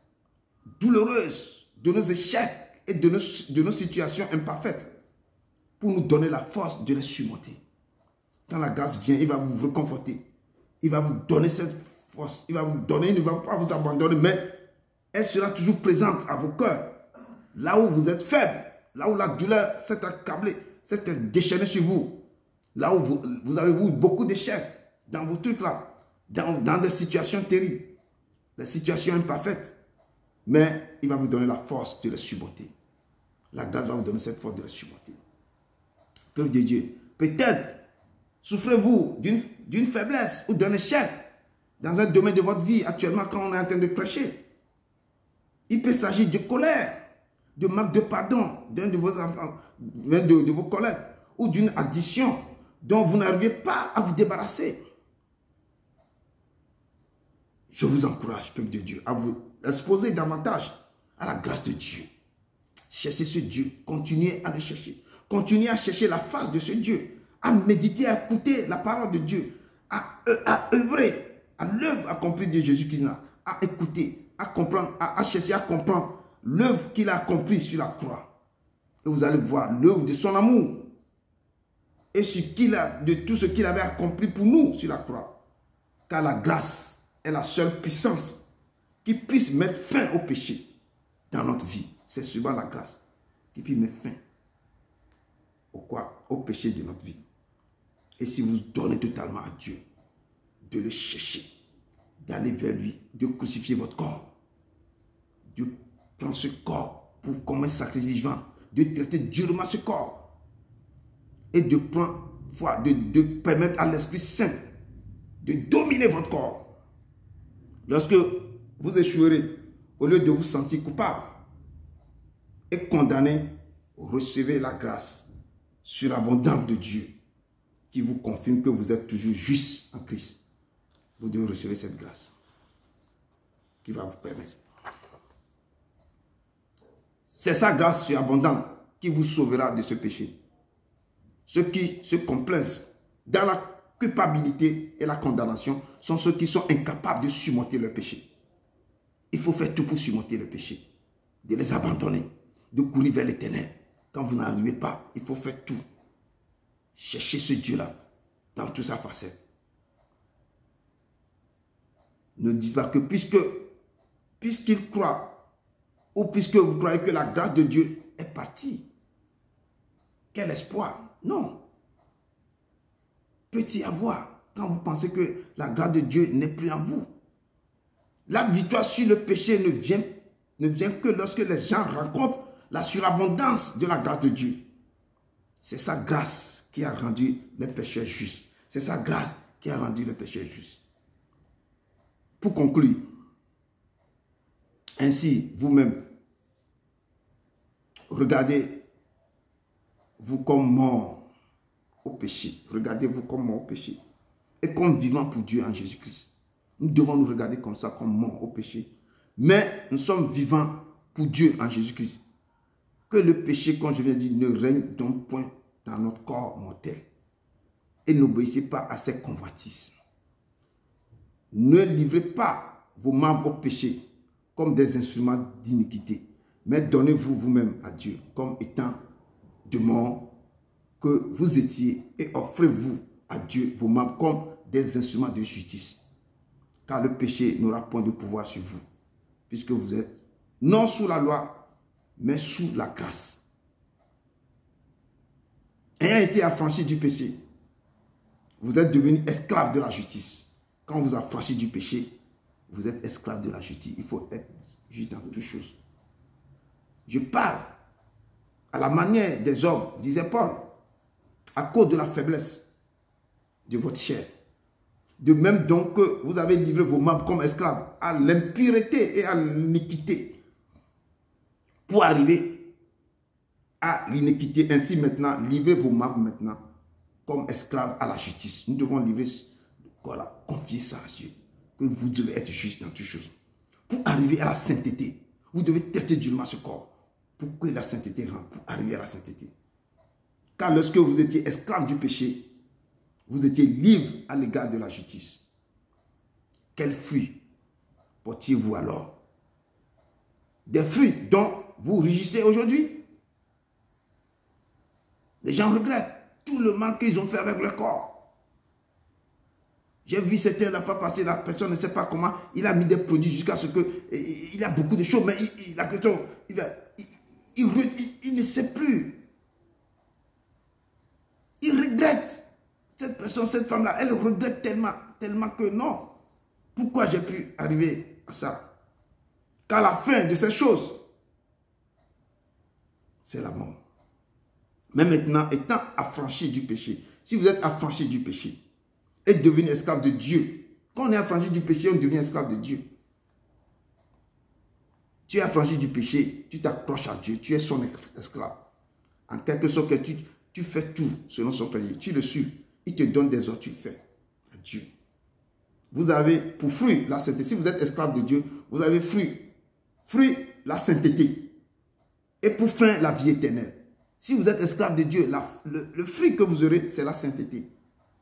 douloureuses, de nos échecs et de nos situations imparfaites, pour nous donner la force de les surmonter. Quand la grâce vient, il va vous réconforter. Il va vous donner cette force. Il va vous donner, il ne va pas vous abandonner, mais elle sera toujours présente à vos cœurs. Là où vous êtes faible, là où la douleur s'est accablée, s'est déchaînée sur vous, là où vous avez eu beaucoup d'échecs dans vos trucs là, dans des situations terribles, des situations imparfaites, mais il va vous donner la force de les surmonter. La grâce va vous donner cette force de les surmonter. Peuple de Dieu, peut-être souffrez-vous d'une faiblesse ou d'un échec dans un domaine de votre vie actuellement quand on est en train de prêcher. Il peut s'agir de colère, de manque de pardon d'un de vos enfants, de vos collègues, ou d'une addiction dont vous n'arrivez pas à vous débarrasser. Je vous encourage, peuple de Dieu, à vous exposer davantage à la grâce de Dieu. Cherchez ce Dieu, continuez à le chercher. Continuez à chercher la face de ce Dieu, à méditer, à écouter la parole de Dieu, à œuvrer à l'œuvre accomplie de Jésus-Christ, à écouter, à comprendre, à chercher à comprendre l'œuvre qu'il a accomplie sur la croix. Et vous allez voir l'œuvre de son amour et de tout ce qu'il avait accompli pour nous sur la croix. Car la grâce est la seule puissance qui puisse mettre fin au péché dans notre vie. C'est souvent la grâce qui puisse mettre fin au péché de notre vie. Et si vous donnez totalement à Dieu, de le chercher, d'aller vers lui, de crucifier votre corps, de prendre ce corps pour comme un sacrifice vivant, de traiter durement ce corps et de prendre foi, de permettre à l'Esprit Saint de dominer votre corps. Lorsque vous échouerez, au lieu de vous sentir coupable et condamné, recevez la grâce surabondante de Dieu qui vous confirme que vous êtes toujours juste en Christ. Vous devez recevoir cette grâce qui va vous permettre. C'est sa grâce surabondante qui vous sauvera de ce péché. Ceux qui se complaisent dans la culpabilité et la condamnation sont ceux qui sont incapables de surmonter leur péché. Il faut faire tout pour surmonter le péché, de les abandonner, de courir vers l'Éternel. Quand vous n'arrivez pas, il faut faire tout Cherchez ce Dieu-là dans toute sa facette. Ne dites pas que puisqu'il croit, ou puisque vous croyez que la grâce de Dieu est partie. Quel espoir? Non. Peut y avoir quand vous pensez que la grâce de Dieu n'est plus en vous. La victoire sur le péché ne vient que lorsque les gens rencontrent la surabondance de la grâce de Dieu. C'est sa grâce qui a rendu les pécheurs justes. C'est sa grâce qui a rendu les pécheurs justes. Pour conclure, ainsi vous-même, regardez-vous comme mort au péché. Regardez-vous comme mort au péché. Et comme vivant pour Dieu en Jésus-Christ. Nous devons nous regarder comme ça, comme mort au péché. Mais nous sommes vivants pour Dieu en Jésus-Christ. Que le péché, comme je viens de dire, ne règne donc point dans notre corps mortel. Et n'obéissez pas à ses convoitises. Ne livrez pas vos membres au péché comme des instruments d'iniquité, mais donnez-vous vous-même à Dieu comme étant de mort que vous étiez et offrez-vous à Dieu vos membres comme des instruments de justice. Car le péché n'aura point de pouvoir sur vous, puisque vous êtes non sous la loi, mais sous la grâce. Ayant été affranchis du péché, vous êtes devenus esclaves de la justice. Quand on vous a affranchis du péché, vous êtes esclaves de la justice. Il faut être juste dans toutes choses. Je parle à la manière des hommes, disait Paul, à cause de la faiblesse de votre chair. De même donc que vous avez livré vos membres comme esclaves à l'impureté et à l'iniquité pour arriver à l'iniquité. Ainsi maintenant, livrez vos membres maintenant comme esclaves à la justice. Nous devons livrer, voilà, confier ça à Dieu, que vous devez être juste dans toutes choses. Pour arriver à la sainteté, vous devez traiter durement ce corps pour que la sainteté rentre, pour arriver à la sainteté. Car lorsque vous étiez esclaves du péché, vous étiez libre à l'égard de la justice. Quels fruits portiez-vous alors? Des fruits dont vous rugissez aujourd'hui. Les gens regrettent tout le mal qu'ils ont fait avec leur corps. J'ai vu certains la fois passer, la personne ne sait pas comment, il a mis des produits jusqu'à ce que, il a beaucoup de choses, mais la question, il ne sait plus. Il regrette. Cette personne, cette femme-là, elle regrette tellement que non. Pourquoi j'ai pu arriver à ça? Qu'à la fin de ces choses, c'est la mort. Mais maintenant, étant affranchi du péché, si vous êtes affranchi du péché et devenu esclave de Dieu, quand on est affranchi du péché, on devient esclave de Dieu. Tu es affranchi du péché, tu t'approches à Dieu, tu es son esclave. En quelque sorte, que tu fais tout selon son plaisir. Tu le suis. Il te donne des ordres, tu fais à Dieu. Vous avez pour fruit la sainteté. Si vous êtes esclave de Dieu, vous avez fruit la sainteté. Et pour fin, la vie éternelle. Si vous êtes esclave de Dieu, le fruit que vous aurez, c'est la sainteté.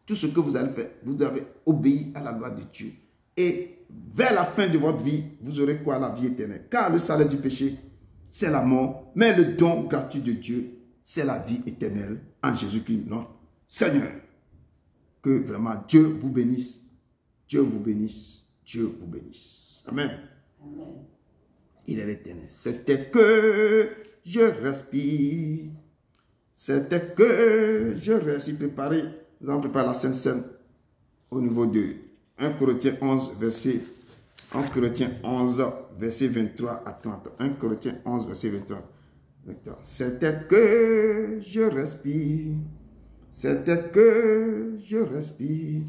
Tout ce que vous allez faire, vous avez obéi à la loi de Dieu. Et vers la fin de votre vie, vous aurez quoi? La vie éternelle. Car le salaire du péché, c'est la mort. Mais le don gratuit de Dieu, c'est la vie éternelle en Jésus-Christ, notre Seigneur. Que vraiment Dieu vous bénisse. Dieu vous bénisse. Dieu vous bénisse. Amen. Amen. Il est l'éternel. C'était que je respire. C'était que je respire. Préparez. Nous allons préparer la Sainte Seine au niveau de 1 Corinthiens 11, verset 23 à 30. 1 Corinthiens 11, verset 23. C'était que je respire. C'était que je respire.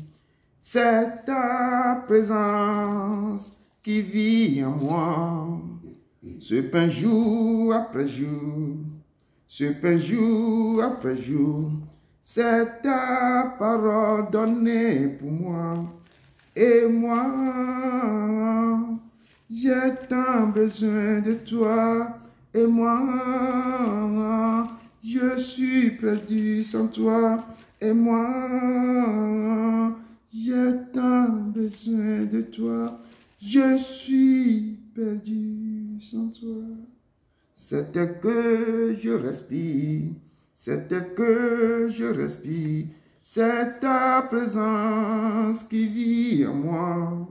C'est ta présence qui vit en moi. Ce pain jour après jour. Ce pain jour après jour. C'est ta parole donnée pour moi. Et moi, j'ai tant besoin de toi. Et moi, je suis perdu sans toi. Et moi, j'ai tant besoin de toi. Je suis perdu sans toi. C'était que je respire. c'est tel que je respire. C'est ta présence qui vit en moi.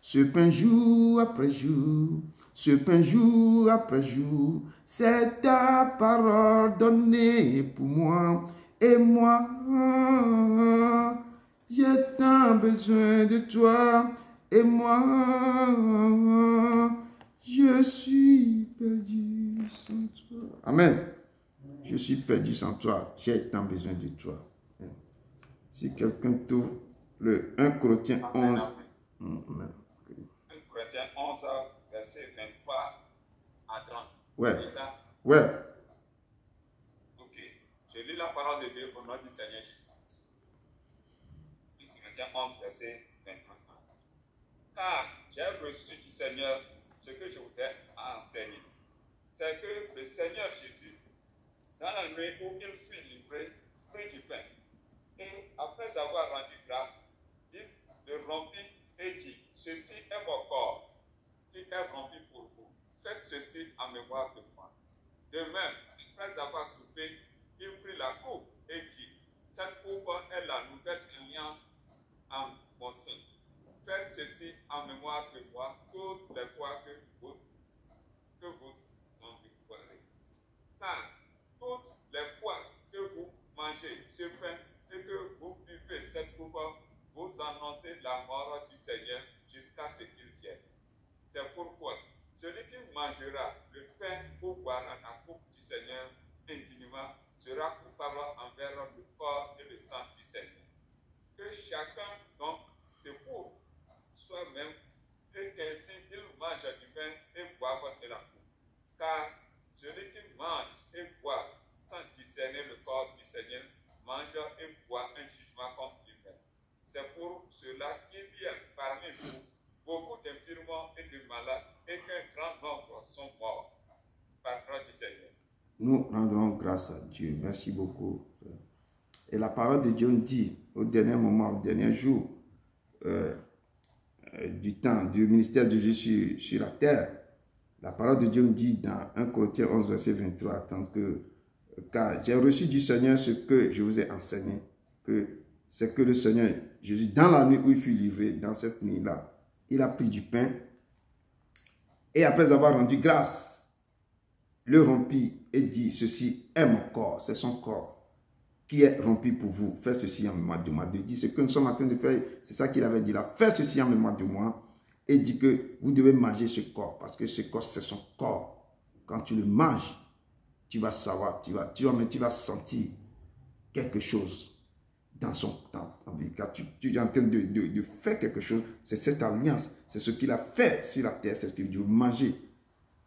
Ce pain jour après jour, ce pain jour après jour, c'est ta parole donnée pour moi. Et moi, j'ai tant besoin de toi. Et moi, je suis perdu sans toi. Amen. Je suis perdu sans toi. J'ai tant besoin de toi. Si quelqu'un trouve le 1 Corinthiens 11. Amen. 1 Corinthiens 11, verset 23 à 30. Ouais. C'est ça? Ouais. Ok. Je lis la parole de Dieu au nom du Seigneur Jésus-Christ. 1 Corinthiens 11, verset 23. Car j'ai reçu du Seigneur ce que je vous ai enseigné. C'est que le Seigneur Jésus, dans la nuit où il fut livré, prit du pain. Et après avoir rendu grâce, il le rompit et dit, ceci est mon corps qui est rompu pour vous. Faites ceci en mémoire de moi. De même, après avoir soupé, il prit la coupe et dit, cette coupe est la nouvelle alliance en mon sein. Faites ceci en mémoire de moi toutes les fois que vous en boirez. Car toutes les fois que vous mangez ce pain et que vous buvez cette coupe, vous annoncez la mort du Seigneur jusqu'à ce qu'il vienne. C'est pourquoi celui qui mangera le pain ou boira la coupe du Seigneur indignement sera coupable envers le corps et le sang du Seigneur. Que chacun donc s'éprouve soi-même et qu'ainsi il mange du pain et boive de la coupe. Car celui qui mange et boit sans discerner le corps du Seigneur mange et boit un jugement contre lui-même. C'est pour cela qu'il y a parmi vous beaucoup d'infirmants et de malades et qu'un grand nombre sont morts par grâce du Seigneur. Nous rendrons grâce à Dieu. Merci beaucoup. Et la parole de Dieu nous dit, au dernier moment, au dernier jour du temps du ministère de Jésus sur la terre, la parole de Dieu nous dit dans 1 Corinthiens 11, verset 23, car j'ai reçu du Seigneur ce que je vous ai enseigné, que c'est que le Seigneur Jésus, dans la nuit où il fut livré, dans cette nuit-là, il a pris du pain et après avoir rendu grâce, le rompit et dit, ceci est mon corps, c'est son corps qui est rompu pour vous. Faites ceci en mémoire de moi. Il dit ce que nous sommes en train de faire, c'est ça qu'il avait dit là. Faites ceci en mémoire de moi. Et dit que vous devez manger ce corps parce que ce corps, c'est son corps. Quand tu le manges, tu vas savoir, tu vas sentir quelque chose dans son temps. Quand tu es en train de faire quelque chose, c'est cette alliance, c'est ce qu'il a fait sur la terre, c'est ce qu'il dit, manger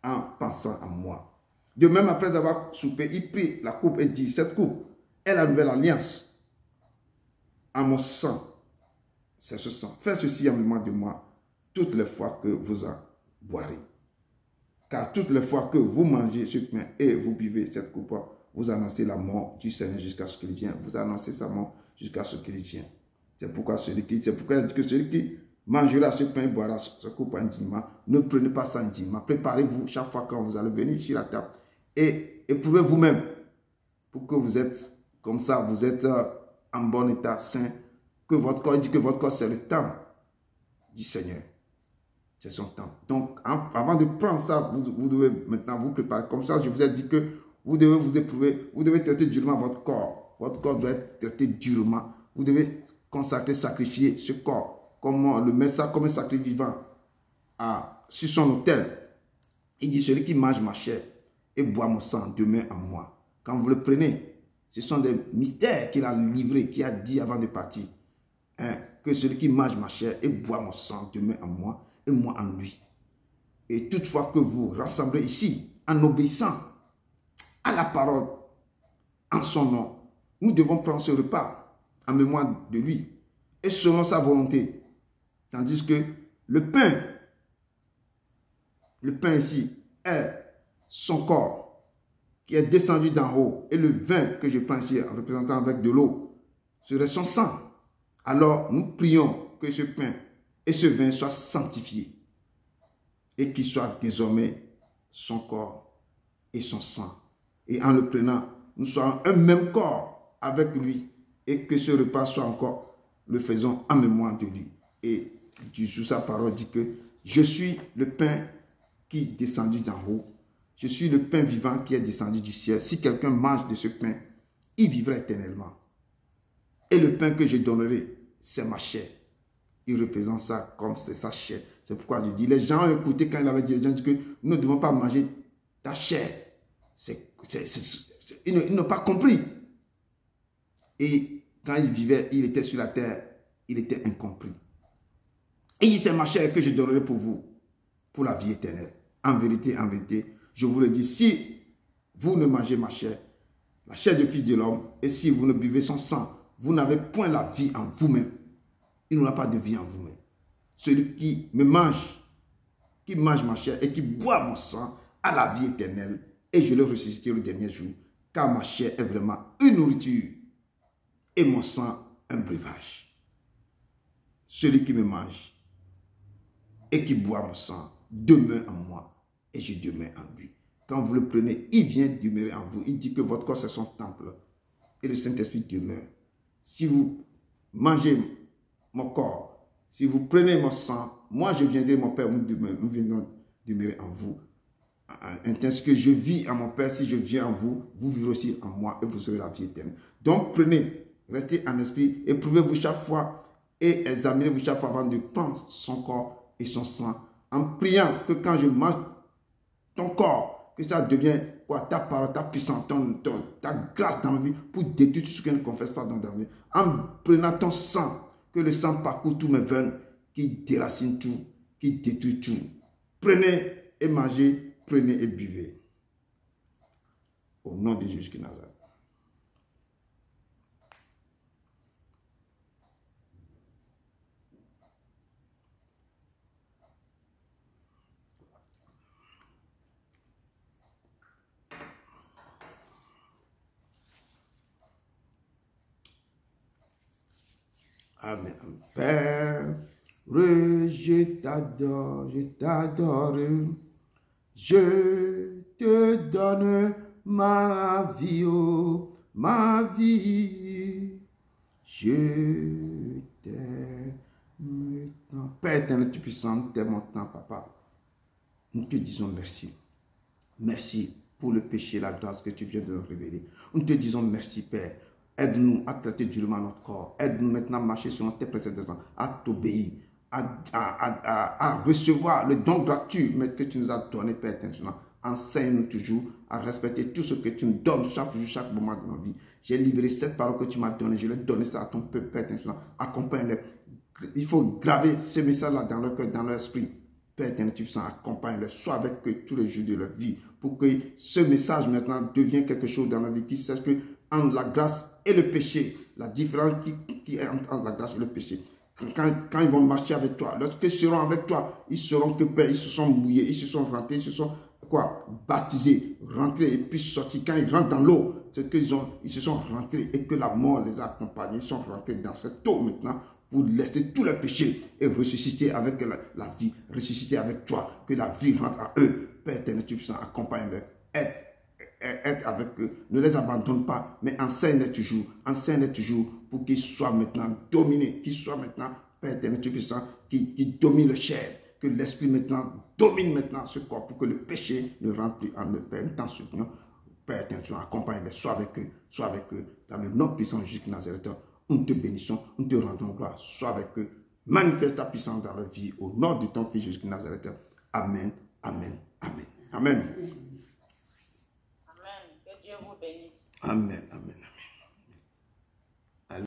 en pensant à moi. De même, après avoir soupé, il prit la coupe et dit, cette coupe est la nouvelle alliance en mon sang. C'est ce sang. Faites ceci en mémoire de moi toutes les fois que vous en boirez. Car toutes les fois que vous mangez ce pain et vous buvez cette coupe, vous annoncez la mort du Seigneur jusqu'à ce qu'il vienne. Vous annoncez sa mort jusqu'à ce qu'il vienne. C'est pourquoi il dit que celui qui mangera ce pain et boira ce coupe indignement, ne prenez pas ça indignement. Préparez-vous chaque fois quand vous allez venir sur la table. Et éprouvez vous-même pour que vous êtes comme ça, vous êtes en bon état, sain, que votre corps, il dit que votre corps c'est le temps du Seigneur. C'est son temps. Donc, avant de prendre ça, vous devez maintenant vous préparer. Comme ça, je vous ai dit que vous devez vous éprouver, vous devez traiter durement votre corps. Votre corps doit être traité durement. Vous devez consacrer, sacrifier ce corps, comment le mettre ça comme un sacrifice vivant sur son autel. Il dit, celui qui mange ma chair et boit mon sang demeure en moi. Quand vous le prenez, ce sont des mystères qu'il a livrés, qu'il a dit avant de partir. Que celui qui mange ma chair et boit mon sang demeure en moi et moi en lui. Et toutefois que vous rassemblez ici, en obéissant à la parole, en son nom, nous devons prendre ce repas en mémoire de lui et selon sa volonté. Tandis que le pain ici est son corps qui est descendu d'en haut et le vin que je prends ici en représentant avec de l'eau serait son sang. Alors nous prions que ce pain et ce vin soient sanctifiés et qu'il soit désormais son corps et son sang. Et en le prenant, nous soyons un même corps avec lui et que ce repas soit encore, le faisons en mémoire de lui. Et sous sa parole dit que je suis le pain qui est descendu d'en haut. Je suis le pain vivant qui est descendu du ciel. Si quelqu'un mange de ce pain, il vivra éternellement. Et le pain que je donnerai, c'est ma chair. Il représente ça comme c'est sa chair. C'est pourquoi je dis, les gens ont écouté quand il avait dit, les gens disent que nous ne devons pas manger ta chair. Ils n'ont pas compris. Et quand il vivait, il était sur la terre, il était incompris. Et il dit, c'est ma chair que je donnerai pour vous, pour la vie éternelle. En vérité, je vous le dis, si vous ne mangez ma chair, la chair du Fils de l'homme, et si vous ne buvez son sang, vous n'avez point la vie en vous-même. Il n'aura pas de vie en vous-même. Celui qui me mange, qui mange ma chair et qui boit mon sang, a la vie éternelle, et je le ressusciterai le dernier jour, car ma chair est vraiment une nourriture, et mon sang un breuvage. Celui qui me mange et qui boit mon sang demeure en moi, et je demeure en lui. Quand vous le prenez, il vient demeurer en vous. Il dit que votre corps c'est son temple, et le Saint-Esprit demeure. Si vous mangez mon corps, si vous prenez mon sang, moi je viendrai, mon Père, nous viendrons demeurer en vous. Ainsi que je vis en mon Père, si je viens en vous, vous vivrez aussi en moi et vous aurez la vie éternelle. Donc prenez, restez en esprit, éprouvez-vous chaque fois et examinez-vous chaque fois avant de prendre son corps et son sang, en priant que quand je mange ton corps, que ça devienne quoi, ta parole, ta puissance, ta grâce dans ma vie pour détruire tout ce que je ne confesse pas dans ta vie. En prenant ton sang, que le sang parcourt tous mes veines, qui déracine tout, qui détruit tout. Prenez et mangez, prenez et buvez. Au nom de Jésus de Nazareth. Amen. Père, je t'adore, je te donne ma vie, oh, ma vie, je t'aime tant. Père éternel, tu puissant, t'aimes mon temps, papa. Nous te disons merci. Merci pour le péché, la grâce que tu viens de nous révéler. Nous te disons merci, Père. Aide-nous à traiter durement notre corps. Aide-nous maintenant à marcher selon tes préceptes, à t'obéir, à recevoir le don gratuit que tu nous as donné, Père éternel. Enseigne-nous toujours à respecter tout ce que tu nous donnes chaque jour, chaque moment de notre vie. J'ai libéré cette parole que tu m'as donnée. Je l'ai donné ça à ton peuple, Père éternel. Accompagne-les. Il faut graver ce message-là dans leur cœur, dans leur esprit. Père éternel, tu puisses accompagner-les, sois avec eux tous les jours de leur vie, pour que ce message maintenant devienne quelque chose dans leur vie, qui sache que entre la grâce et le péché, la différence qui est entre la grâce et le péché. Quand ils vont marcher avec toi, lorsqu'ils seront avec toi, ils seront que Père, ils se sont mouillés, ils se sont rentrés, ils se sont baptisés, rentrés et puis sortis. Quand ils rentrent dans l'eau, c'est qu'ils se sont rentrés et que la mort les a accompagnés, ils sont rentrés dans cette eau maintenant, pour laisser tous les péchés et ressusciter avec la vie, ressusciter avec toi, que la vie rentre à eux. Père éternel, tu puisses accompagner-les, aide avec eux, ne les abandonne pas, mais enseigne-les toujours pour qu'ils soient maintenant dominés, qu'ils soient maintenant, Père éternel, tu puisses, qui domine le chair, que l'esprit maintenant domine maintenant ce corps pour que le péché ne rentre plus en eux. Père, nous t'en supplions, Père éternel, tu accompagne-les, sois avec eux, dans le nom puissant de Jésus de Nazareth. Nous te bénissons, nous te rendons gloire, sois avec eux, manifeste ta puissance dans leur vie, au nom de ton Fils Jésus de Nazareth. Amen, amen, amen, amen. Amen. Que Dieu vous bénisse. Amen, amen.